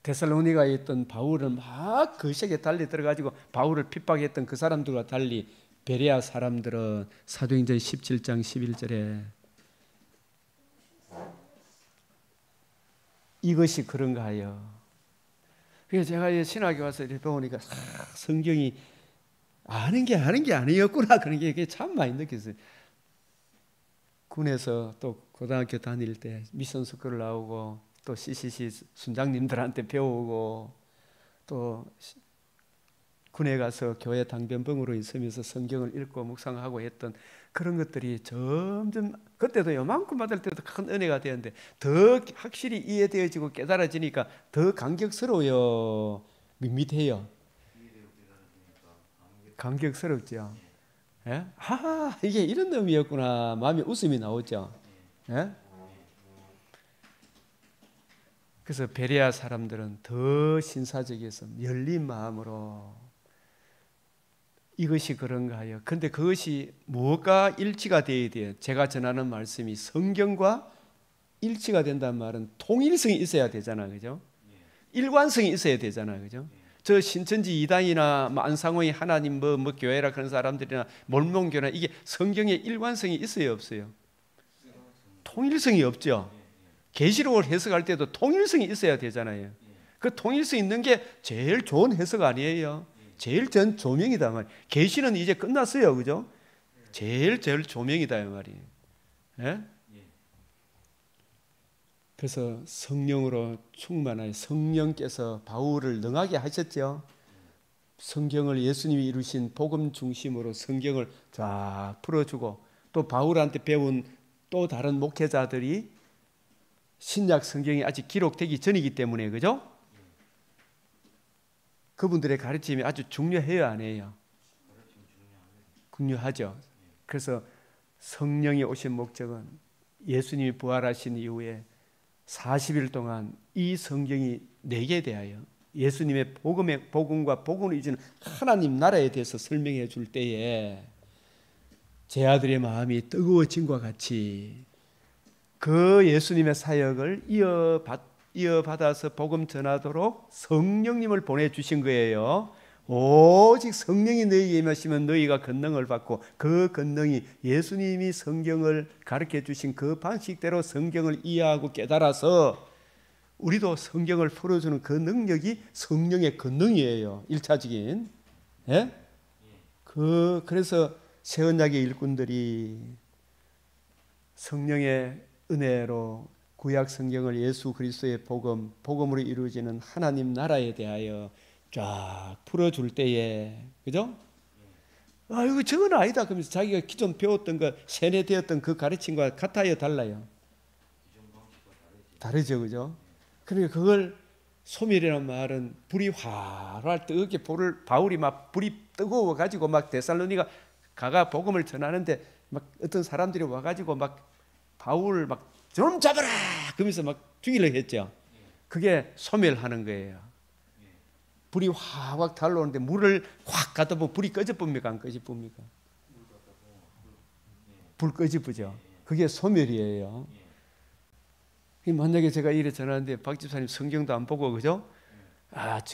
데살로니가에 있던 바울은 막 거시기에 달리 들어가지고 바울을 핍박했던 그 사람들과 달리 베레아 사람들은 사도행전 17장 11절에 이것이 그런가 하여. 그래서 제가 신학에 와서 이렇게 배우니까 성경이 아는 게 아니었구나, 그런 게 참 많이 느꼈어요. 군에서 또 고등학교 다닐 때 미션 스쿨 나오고 또 CCC 순장님들한테 배우고 또 군에 가서 교회 당변병으로 있으면서 성경을 읽고 묵상하고 했던 그런 것들이 점점, 그때도 요만큼 받을 때도 큰 은혜가 되었는데 더 확실히 이해되어지고 깨달아지니까 더 감격스러워요. 밋밋해요. 감격스럽죠. 예? 아, 이게 이런 의미였구나. 마음에 웃음이 나오죠. 예? 그래서 베레아 사람들은 더 신사적이어서 열린 마음으로 이것이 그런가 하여. 근데 그것이 무엇과 일치가 되어야 돼요? 제가 전하는 말씀이 성경과 일치가 된다는 말은 통일성이 있어야 되잖아요, 그죠? 일관성이 있어야 되잖아요, 그죠? 저 신천지 이단이나 안상호의 하나님 뭐 교회라 그런 사람들이나 몰몬교나 이게 성경에 일관성이 있어요, 없어요? 통일성이 없죠. 계시록을 해석할 때도 통일성이 있어야 되잖아요. 그 통일성 있는 게 제일 좋은 해석 아니에요? 제일 전 조명이다 말. 계시는 이제 끝났어요, 그죠? 제일 조명이다 이 말이에요. 예? 그래서 성령으로 충만하여 성령께서 바울을 능하게 하셨죠. 성경을 예수님이 이루신 복음 중심으로 성경을 쫙 풀어주고 또 바울한테 배운 또 다른 목회자들이 신약 성경이 아직 기록되기 전이기 때문에, 그죠? 그분들의 가르침이 아주 중요해요, 안 해요? 중요하죠. 그래서 성령이 오신 목적은 예수님이 부활하신 이후에 40일 동안 이 성경이 내게 대하여 예수님의 복음과 복음을 이루는 하나님 나라에 대해서 설명해 줄 때에 제 아들의 마음이 뜨거워진과 같이 그 예수님의 사역을 이어받아서 복음 전하도록 성령님을 보내주신 거예요. 오직 성령이 너희에게 임하시면 너희가 권능을 받고 그 권능이 예수님이 성경을 가르쳐 주신 그 방식대로 성경을 이해하고 깨달아서 우리도 성경을 풀어주는 그 능력이 성령의 권능이에요. 1차적인. 예? 그래서 새언약의 일꾼들이 성령의 은혜로 구약 성경을 예수 그리스도의 복음으로 이루어지는 하나님 나라에 대하여 쫙 풀어줄 때에, 그죠? 이거 저건 아니다 그러면서 자기가 기존 배웠던 거 세뇌되었던 그 가르침과 같아요, 달라요? 다르죠, 그죠? 그러니까 그걸 소멸이라는 말은 불이 활활 뜨겁게 바울이 막 불이 뜨거워 가지고 막 데살로니가 가가 복음을 전하는데 막 어떤 사람들이 와가지고 막 바울 막 좀 잡아라 그러면서 막 죽이려고 했죠. 그게 소멸하는 거예요. 불이 확 달라오는데 물을 확 갖다 보면 불이 꺼져봅니까? 안 꺼져봅니까? 불 꺼져보죠. 그게 소멸이에요. 만약에 제가 이래 전하는데 박 집사님 성경도 안 보고 그죠?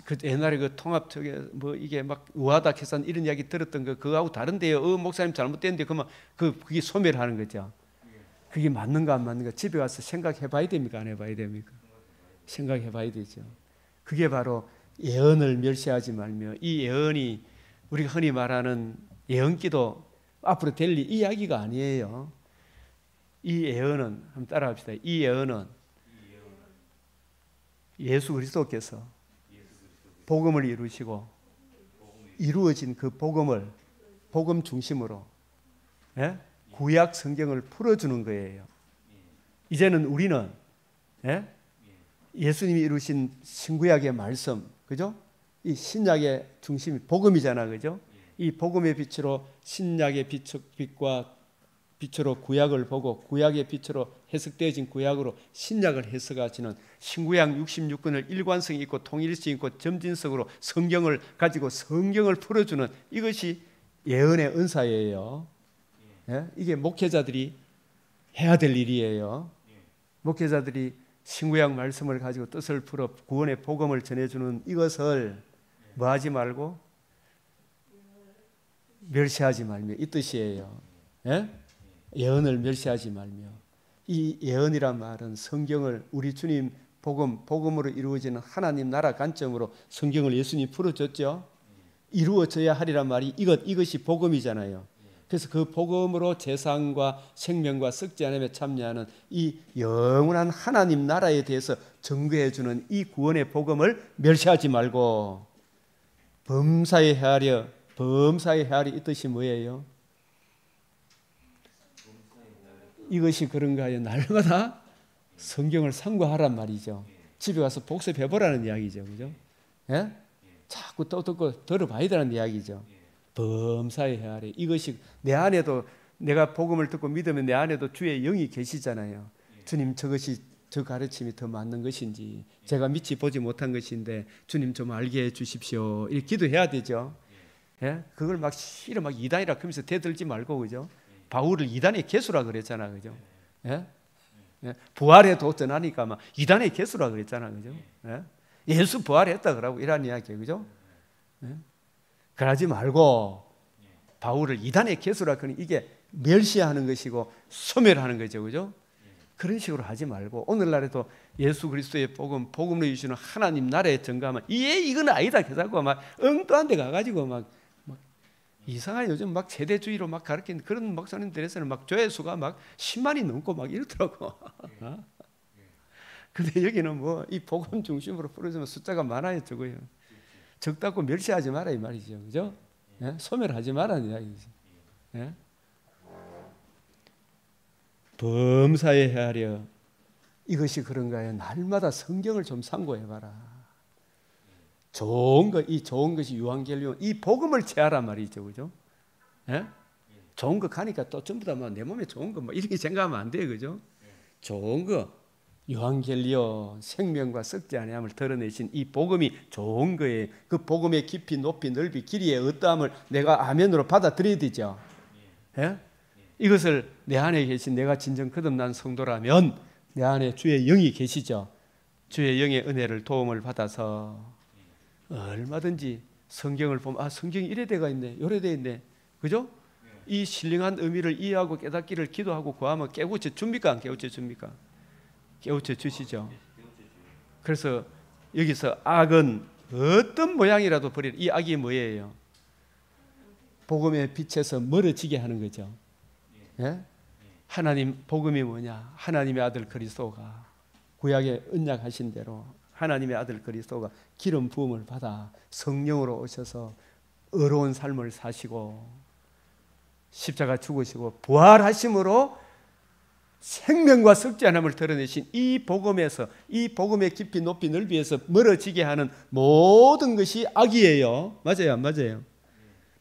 그 옛날에 그 통합 쪽에 뭐 이게 막 우하다 계산 이런 이야기 들었던 거 그거하고 다른데요. 목사님 잘못됐는데 그러면 그게 소멸하는 거죠. 그게 맞는가 안 맞는가 집에 가서 생각해 봐야 됩니까? 안 해봐야 됩니까? 생각해 봐야 되죠. 그게 바로 예언을 멸시하지 말며 이 예언이 우리가 흔히 말하는 예언기도 앞으로 될 이야기가 아니에요. 이 예언은 한번 따라합시다. 이 예언은 예수 그리스도께서 복음을 이루시고 이루어진 그 복음을 복음 중심으로 구약 성경을 풀어주는 거예요. 이제는 우리는 예수님이 이루신 신구약의 말씀, 그죠? 이 신약의 중심이 복음이잖아, 그죠? 이 복음의 빛으로 신약의 빛과 빛으로 구약을 보고 구약의 빛으로 해석되어진 구약으로 신약을 해석하시는 신구약 66권을 일관성 있고 통일성 있고 점진성으로 성경을 가지고 성경을 풀어주는 이것이 예언의 은사예요. 이게 목회자들이 해야 될 일이에요. 목회자들이 신구약 말씀을 가지고 뜻을 풀어 구원의 복음을 전해주는 이것을 뭐 하지 말고 멸시하지 말며 이 뜻이에요. 예언을 멸시하지 말며 이 예언이란 말은 성경을 우리 주님 복음으로 이루어지는 하나님 나라 관점으로 성경을 예수님이 풀어줬죠. 이루어져야 하리란 말이 이것이 복음이잖아요. 그래서 그 복음으로 재산과 생명과 썩지 않음에 참여하는 이 영원한 하나님 나라에 대해서 증거해 주는 이 구원의 복음을 멸시하지 말고 범사에 헤아려 이 뜻이 뭐예요? 이것이 그런가 하여 날마다 성경을 상고하란 말이죠. 집에 가서 복습해보라는 이야기죠. 그죠? 자꾸 또 듣고 들어봐야 되는 이야기죠. 범사에 헤아려. 이것이 내 안에도 내가 복음을 듣고 믿으면 내 안에도 주의 영이 계시잖아요. 주님 저 가르침이 더 맞는 것인지 제가 미치 보지 못한 것인데 주님 좀 알게 해 주십시오. 이렇게 기도해야 되죠. 그걸 막 싫어 막 이단이라 그러면서 대들지 말고 그죠? 바울을 이단의 개수라 그랬잖아, 그죠? 부활에 도전하니까 막 이단의 개수라 그랬잖아, 그죠? 예수 부활했다 그러고 이런 이야기, 그죠? 그러지 말고 바울을 이단의 개수라 그러니 이게 멸시하는 것이고 소멸하는 거죠, 그죠? 그런 식으로 하지 말고 오늘날에도 예수 그리스도의 복음으로 주시는 하나님 나라의 증거하면 이건 아니다 계산하고 막 엉뚱한 데 가가지고 막 이상한 요즘 막 세대주의로 막 가르치는 그런 목사님들에서는 막 조회수가 막 10만이 넘고 막 이렇더라고. 근데 여기는 뭐 이 복음 중심으로 풀어주면 숫자가 많아요, 적어요. 적다고 멸시하지 마라 이 말이죠, 그죠? 소멸하지 마라는 이야기죠. 범사에 헤아려 이것이 그런가요? 날마다 성경을 좀 상고해봐라. 이 좋은 것이 유한겔리온, 이 복음을 체하란 말이죠, 그죠? 좋은 거 가니까 또 전부 다 내 몸에 좋은 거 이렇게 생각하면 안 돼요, 그죠? 좋은 거, 유한겔리온, 생명과 썩지 아니함을 드러내신 이 복음이 좋은 거예요. 그 복음의 깊이, 높이, 넓이, 길이의 어떠함을 내가 아멘으로 받아들여야 되죠. 이것을 내 안에 계신 내가 진정 거듭난 성도라면 내 안에 주의 영이 계시죠. 주의 영의 은혜를 도움을 받아서 얼마든지 성경을 보면 성경이 이래 돼가 있네, 요래 돼 있네, 그죠? 이 신령한 의미를 이해하고 깨닫기를 기도하고 구하면 깨우쳐 줍니까? 안 깨우쳐 줍니까? 깨우쳐 주시죠. 그래서 여기서 악은 어떤 모양이라도 버리라. 이 악이 뭐예요? 복음의 빛에서 멀어지게 하는 거죠. 하나님 복음이 뭐냐? 하나님의 아들 그리스도가 구약에 언약하신 대로 하나님의 아들 그리스도가 기름 부음을 받아 성령으로 오셔서 의로운 삶을 사시고 십자가 죽으시고 부활하심으로 생명과 썩지 않음을 드러내신 이 복음에서 이 복음의 깊이 높이 넓이에서 멀어지게 하는 모든 것이 악이에요. 맞아요, 안 맞아요?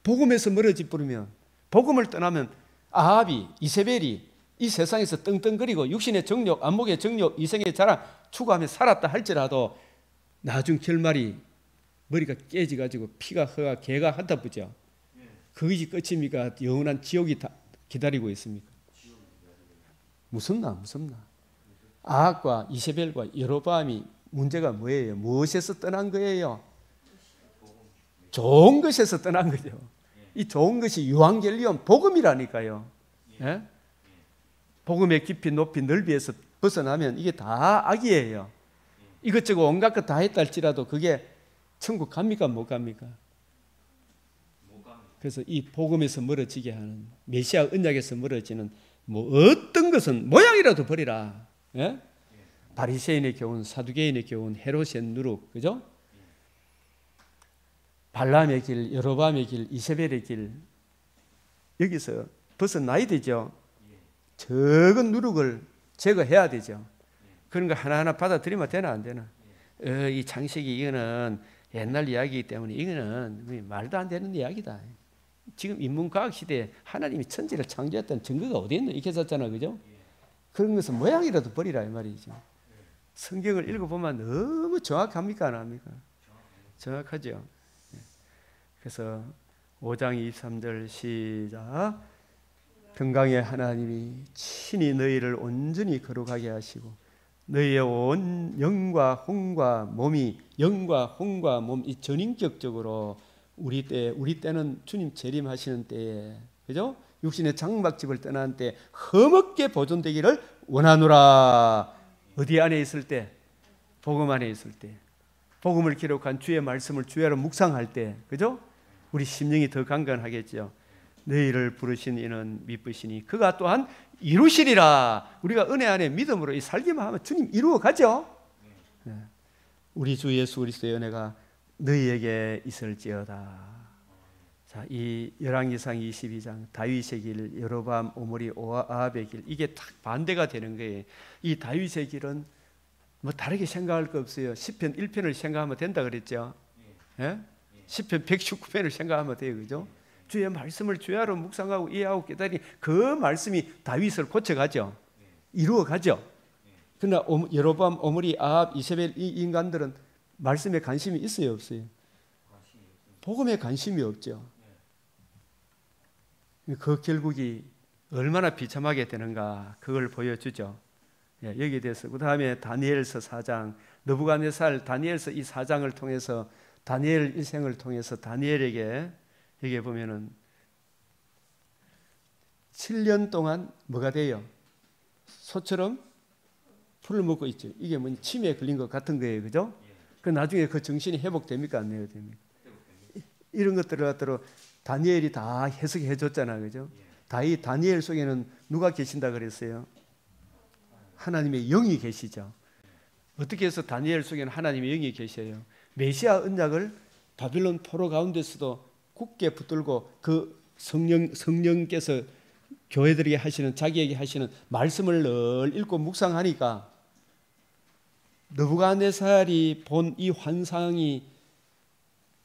복음에서 멀어지 버리면 복음을 떠나면 아합이 이세벨이 이 세상에서 떵떵거리고 육신의 정욕, 안목의 정욕, 이생의 자랑 추구하며 살았다 할지라도 나중 결말이 머리가 깨져가지고 피가 허가 개가 한다부죠. 그것이 끝입니까? 영원한 지옥이 기다리고 있습니까? 무섭나? 아합과 이세벨과 여로보암이 문제가 뭐예요? 무엇에서 떠난 거예요? 좋은 것에서 떠난 거죠. 이 좋은 것이 유한겔리온 복음이라니까요. 예? 복음의 깊이 높이 넓이에서 벗어나면 이게 다 악이에요. 이것저것 온갖 것 다 했다 할지라도 그게 천국 갑니까? 못 갑니까? 그래서 이 복음에서 멀어지게 하는, 메시아 언약에서 멀어지는 뭐 어떤 것은 모양이라도 버리라. 예? 바리새인의 교훈, 사두개인의 교훈, 헤롯의 누룩, 그죠? 발람의 길, 여로보암의 길, 이세벨의 길, 여기서 벗어나야 되죠. 적은 누룩을 제거해야 되죠. 그런 거 하나하나 받아들이면 되나 안 되나? 이 창세기 이거는 옛날 이야기이기 때문에 이거는 말도 안 되는 이야기다. 지금 인문과학 시대에 하나님이 천지를 창조했다는 증거가 어디 있노? 이렇게 썼잖아, 그죠? 그런 것은 모양이라도 버리라 이 말이죠. 성경을 읽어보면 너무 정확합니까? 안 합니까? 정확하죠. 그래서 5장 23절 시작. 평강의 하나님이 친히 너희를 온전히 거룩하게 하시고 너희의 온 영과 혼과 몸이, 영과 혼과 몸, 이 전인격적으로 우리 때는 주님 재림하시는 때에, 그죠? 육신의 장막집을 떠난 때 흠없게 보존되기를 원하노라. 어디 안에 있을 때? 복음 안에 있을 때. 복음을 기록한 주의 말씀을 주야로 묵상할 때, 그죠? 우리 심령이 더 강건하겠죠. 너희를 부르신 이는 미쁘시니 그가 또한 이루시리라. 우리가 은혜 안에 믿음으로 이 살기만 하면 주님 이루어 가죠. 네. 우리 주 예수 그리스도의 은혜가 너희에게 있을지어다. 자, 이 열왕기상 22장 다윗의 길, 여로보암, 오므리, 아합의 길, 이게 딱 반대가 되는 거예요. 이 다윗의 길은 뭐 다르게 생각할 거 없어요. 시편 1편을 생각하면 된다 그랬죠. 예? 시편 119편을 생각하면 돼요, 그죠? 주의 말씀을 주야로 묵상하고 이해하고 깨달으니 그 말씀이 다윗을 고쳐가죠. 이루어가죠. 그러나 여로보암, 오므리, 아합, 이세벨 이 인간들은 말씀에 관심이 있어요, 없어요? 복음에 관심이 없죠. 그 결국이 얼마나 비참하게 되는가 그걸 보여주죠. 여기에 대해서 그 다음에 다니엘서 4장, 느부갓네살 다니엘서 이 4장을 통해서 다니엘 일생을 통해서 다니엘에게 여기에 보면은 7년 동안 뭐가 돼요? 소처럼 풀을 먹고 있죠. 이게 뭐 치매에 걸린 것 같은 거예요, 그죠? 그 나중에 그 정신이 회복됩니까? 안 됩니까? 이런 것들을 갖다로 다니엘이 다 해석해 줬잖아요, 그죠? 다니엘 속에는 누가 계신다 그랬어요? 하나님의 영이 계시죠. 어떻게 해서 다니엘 속에는 하나님의 영이 계셔요? 메시아 언약을 바빌론 포로 가운데서도 굳게 붙들고 그 성령께서 교회들에게 하시는, 자기에게 하시는 말씀을 늘 읽고 묵상하니까 느부갓네살이 본 이 환상이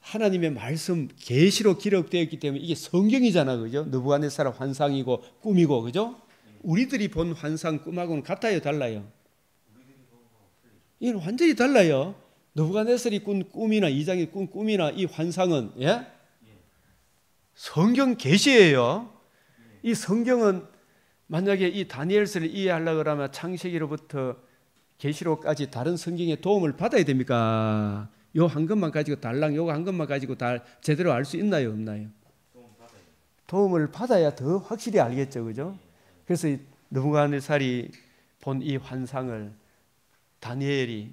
하나님의 말씀 계시로 기록되었기 때문에 이게 성경이잖아, 그죠? 느부갓네살 환상이고 꿈이고, 그죠? 우리들이 본 환상 꿈하고는 같아요, 달라요? 이건 완전히 달라요. 느부갓네살이 꾼 꿈이나 이장이 꾼 꿈이나 이 환상은, 예? 성경 계시예요. 이 성경은 만약에 이 다니엘서를 이해하려고 하면 창세기로부터 계시록까지 다른 성경의 도움을 받아야 됩니까? 요 한 것만 가지고 달랑 요거 한 것만 가지고 다 제대로 알 수 있나요, 없나요? 도움을 받아야 더 확실히 알겠죠, 그죠? 그래서 느부갓네살이 본 이 환상을 다니엘이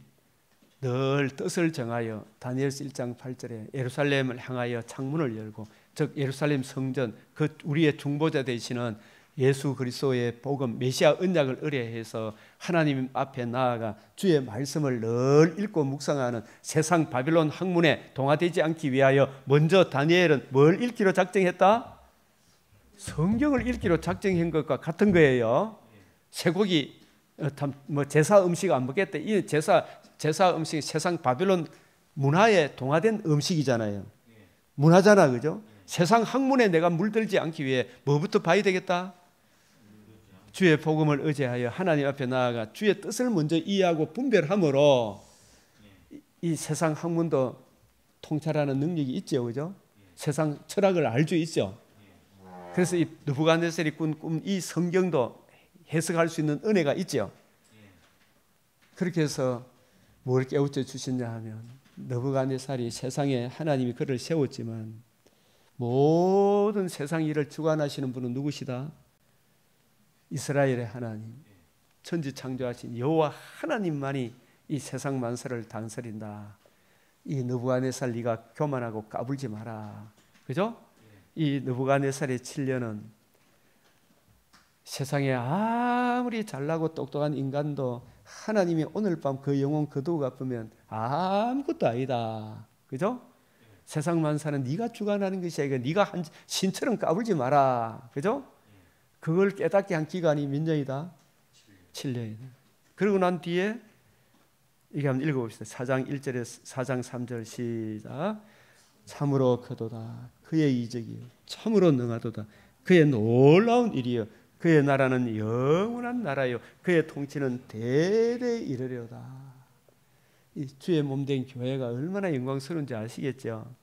늘 뜻을 정하여 다니엘서 1장 8절에 예루살렘을 향하여 창문을 열고, 즉 예루살렘 성전, 그 우리의 중보자 되시는 예수 그리스도의 복음 메시아 언약을 의뢰해서 하나님 앞에 나아가 주의 말씀을 늘 읽고 묵상하는 세상 바빌론 학문에 동화되지 않기 위하여 먼저 다니엘은 뭘 읽기로 작정했다? 성경을 읽기로 작정한 것과 같은 거예요. 쇠고기 뭐 제사 음식 안 먹겠다. 이 제사 음식이 세상 바빌론 문화에 동화된 음식이잖아요. 문화잖아, 그죠? 세상 학문에 내가 물들지 않기 위해 뭐부터 봐야 되겠다? 주의 복음을 의지하여 하나님 앞에 나아가 주의 뜻을 먼저 이해하고 분별함으로 이 세상 학문도 통찰하는 능력이 있죠, 그죠? 세상 철학을 알 수 있죠. 그래서 이 느부갓네살이 꾼 꿈, 이 성경도 해석할 수 있는 은혜가 있죠. 그렇게 해서 뭘 깨우쳐 주셨냐 하면, 느부갓네살이 세상에 하나님이 그를 세웠지만 모든 세상 일을 주관하시는 분은 누구시다? 이스라엘의 하나님, 천지 창조하신 여호와 하나님만이 이 세상 만사를 다스린다. 이 느부갓네살 네가 교만하고 까불지 마라. 그죠? 이 느부갓네살의 7년은 세상에 아무리 잘나고 똑똑한 인간도 하나님이 오늘 밤 그 영혼 거두고 갚으면 아무것도 아니다. 그죠? 세상 만사는 네가 주관하는 것이 아니라 네가 한 신처럼 까불지 마라. 그죠? 그걸 깨닫게 한 기간이 몇 년이다? 7년이다. 그러고 난 뒤에 이게 한번 읽어봅시다. 4장 1절에 4장 3절 시작. 참으로 크도다. 그의 이적이요 참으로 능하도다. 그의 놀라운 일이요 그의 나라는 영원한 나라요 그의 통치는 대대에 이르려다. 이 주의 몸된 교회가 얼마나 영광스러운지 아시겠죠?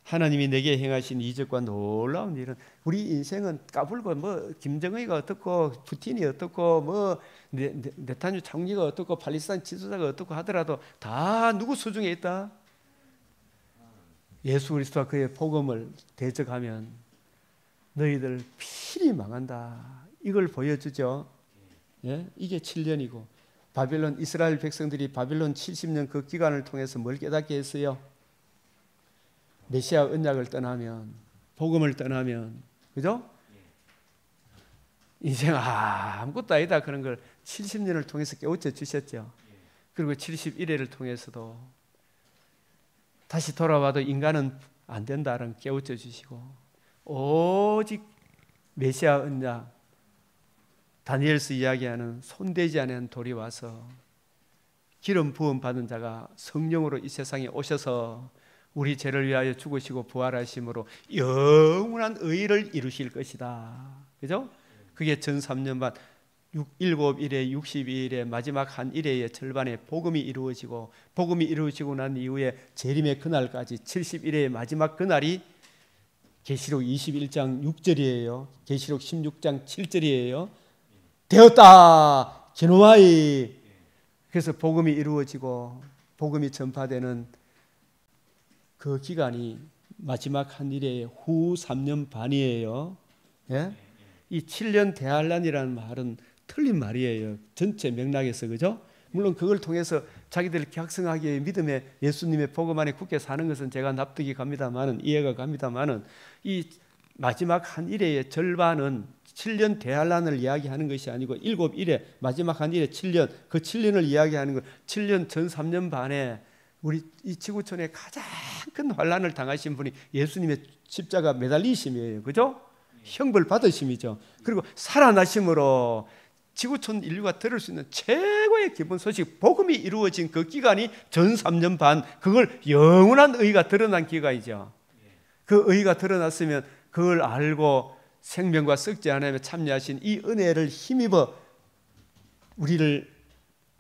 하나님이 내게 행하신 이적과 놀라운 일은, 우리 인생은 까불고 뭐 김정은이가 어떻고 푸틴이 어떻고 뭐 네타뉴 총리가 어떻고 팔레스타인 지도자가 어떻고 하더라도 다 누구 수중에 있다? 예수 그리스도와 그의 복음을 대적하면 너희들 필히 망한다. 이걸 보여주죠. 예? 이게 7년이고 바빌론, 이스라엘 백성들이 바빌론 70년 그 기간을 통해서 뭘 깨닫게 했어요? 메시아 언약을 떠나면, 복음을 떠나면, 그죠? 인생 아무것도 아니다 그런 걸 70년을 통해서 깨우쳐 주셨죠. 그리고 71회를 통해서도 다시 돌아와도 인간은 안 된다는 깨우쳐 주시고, 오직 메시아 언약, 다니엘서 이야기하는 손대지 않은 돌이 와서 기름 부음 받은 자가 성령으로 이 세상에 오셔서 우리 죄를 위하여 죽으시고 부활하심으로 영원한 의를 이루실 것이다. 그죠? 그게 전 3년 반 7일에 62일에 마지막 한 일회의 절반에 복음이 이루어지고, 복음이 이루어지고 난 이후에 재림의 그날까지 71회의 마지막 그날이 계시록 21장 6절이에요. 계시록 16장 7절이에요. 되었다. 기노아이. 그래서 복음이 이루어지고 복음이 전파되는 그 기간이 마지막 한 일의 후 3년 반이에요. 예? 이 7년 대환란이라는 말은 틀린 말이에요. 전체 맥락에서. 그죠? 물론 그걸 통해서 자기들 격성하기에 믿음의 예수님의 복음 안에 굳게 사는 것은 제가 납득이 갑니다만은, 이해가 갑니다만은, 이 마지막 한 일의 절반은 7년 대환란을 이야기하는 것이 아니고 7일에 마지막 한 일의 7년, 그 7년을 이야기하는 것. 7년 전 3년 반에 우리 이 지구촌에 가장 큰 환란을 당하신 분이 예수님의 십자가 매달리심이에요. 그죠? 형벌 받으심이죠. 그리고 살아나심으로 지구촌 인류가 들을 수 있는 최고의 기본 소식, 복음이 이루어진 그 기간이 전 3년 반, 그걸 영원한 의가 드러난 기간이죠. 그 의가 드러났으면 그걸 알고 생명과 썩지 않으며 참여하신 이 은혜를 힘입어 우리를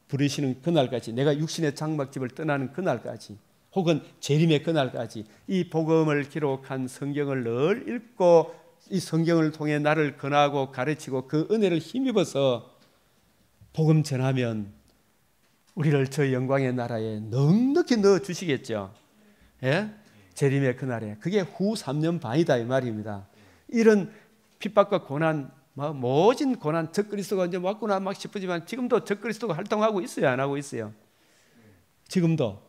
부르시는 그날까지, 내가 육신의 장막집을 떠나는 그날까지, 혹은 재림의 그날까지 이 복음을 기록한 성경을 늘 읽고 이 성경을 통해 나를 권하고 가르치고 그 은혜를 힘입어서 복음 전하면 우리를 저 영광의 나라에 넉넉히 넣어 주시겠죠. 예? 재림의 그날에. 그게 후 3년 반이다 이 말입니다. 이런 핍박과 고난, 모진 고난, 적그리스도가 이제 왔구나 막 싶으지만 지금도 적그리스도가 활동하고 있어요, 안 하고 있어요? 지금도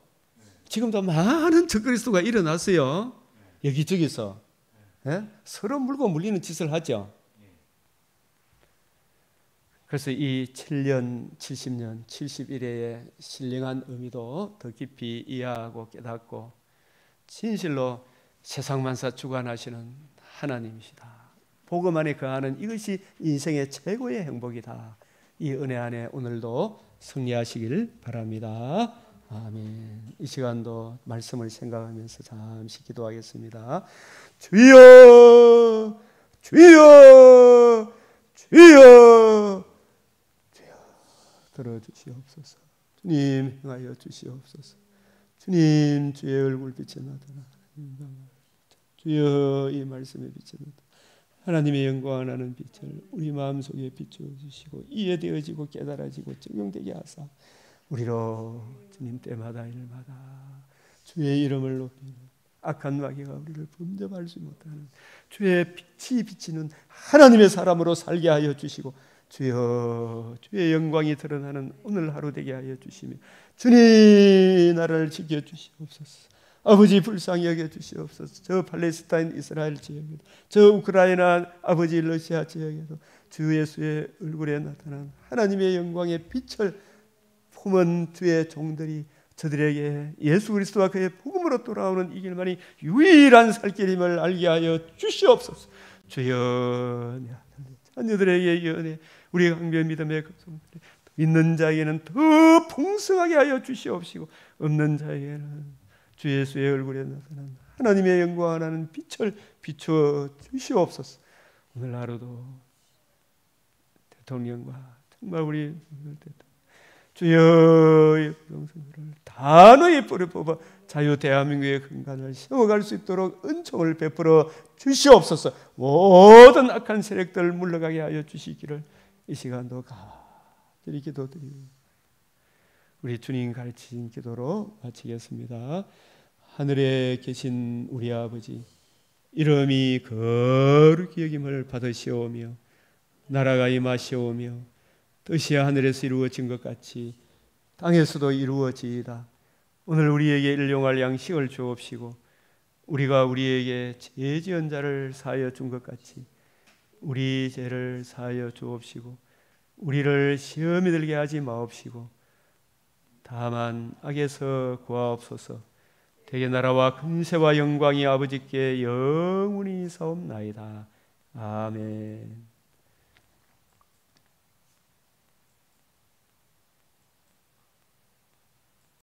많은 적그리스도가 일어났어요. 여기저기서. 예? 서로 물고 물리는 짓을 하죠. 그래서 이 7년, 70년, 71회의 신령한 의미도 더 깊이 이해하고 깨닫고 진실로 세상 만사 주관하시는 하나님이시다. 복음 안에 거하는 이것이 인생의 최고의 행복이다. 이 은혜 안에 오늘도 승리하시길 바랍니다. 아멘. 이 시간도 말씀을 생각하면서 잠시 기도하겠습니다. 주여, 주여, 주여, 주여, 들어주시옵소서. 주님 행하여 주시옵소서. 주님, 주의 얼굴 빛에 나타나 주여, 이 말씀에 빛에 나타나 하나님의 영광 나는 빛을 우리 마음속에 비춰주시고 이해되어지고 깨달아지고 적용되게 하사 우리로 주님 때마다 일마다 주의 이름을 높이는 악한 마귀가 우리를 범접할 수 못하는 주의 빛이 비치는 하나님의 사람으로 살게 하여 주시고 주여, 주의 영광이 드러나는 오늘 하루 되게 하여 주시며 주님, 나라를 지켜주시옵소서. 아버지, 불쌍히 여겨주시옵소서. 저 팔레스타인 이스라엘 지역에도, 저 우크라이나 아버지 러시아 지역에도 주 예수의 얼굴에 나타난 하나님의 영광의 빛을 품은 주의 종들이 저들에게 예수 그리스도와 그의 복음으로 돌아오는 이 길만이 유일한 살 길임을 알게 하여 주시옵소서. 주여, 자녀들에게 연애, 우리 강변 믿음의 급성들이 있는 자에게는 더 풍성하게 하여 주시옵시고 없는 자에게는 주 예수의 얼굴에 나타난 하나님의 영광 하나는 빛을 비추어 주시옵소서. 오늘 하루도 대통령과 정말 우리 대통령 주여의 부정선거를 단호히 뿌리 뽑아 자유 대한민국의 근간을 세워갈 수 있도록 은총을 베풀어 주시옵소서. 모든 악한 세력들을 물러가게 하여 주시기를 이 시간도 간절히 기도드리고 우리 주님 가르치신 기도로 마치겠습니다. 하늘에 계신 우리 아버지, 이름이 거룩히 여김을 받으시오며 나라가 임하시오며 뜻이 하늘에서 이루어진 것 같이 땅에서도 이루어지이다. 오늘 우리에게 일용할 양식을 주옵시고 우리가 우리에게 죄 지은 자를 사하여 준 것 같이 우리 죄를 사하여 주옵시고 우리를 시험에 들게 하지 마옵시고 다만 악에서 구하옵소서. 대개 나라와 근세와 영광이 아버지께 영원히 사옵나이다. 아멘.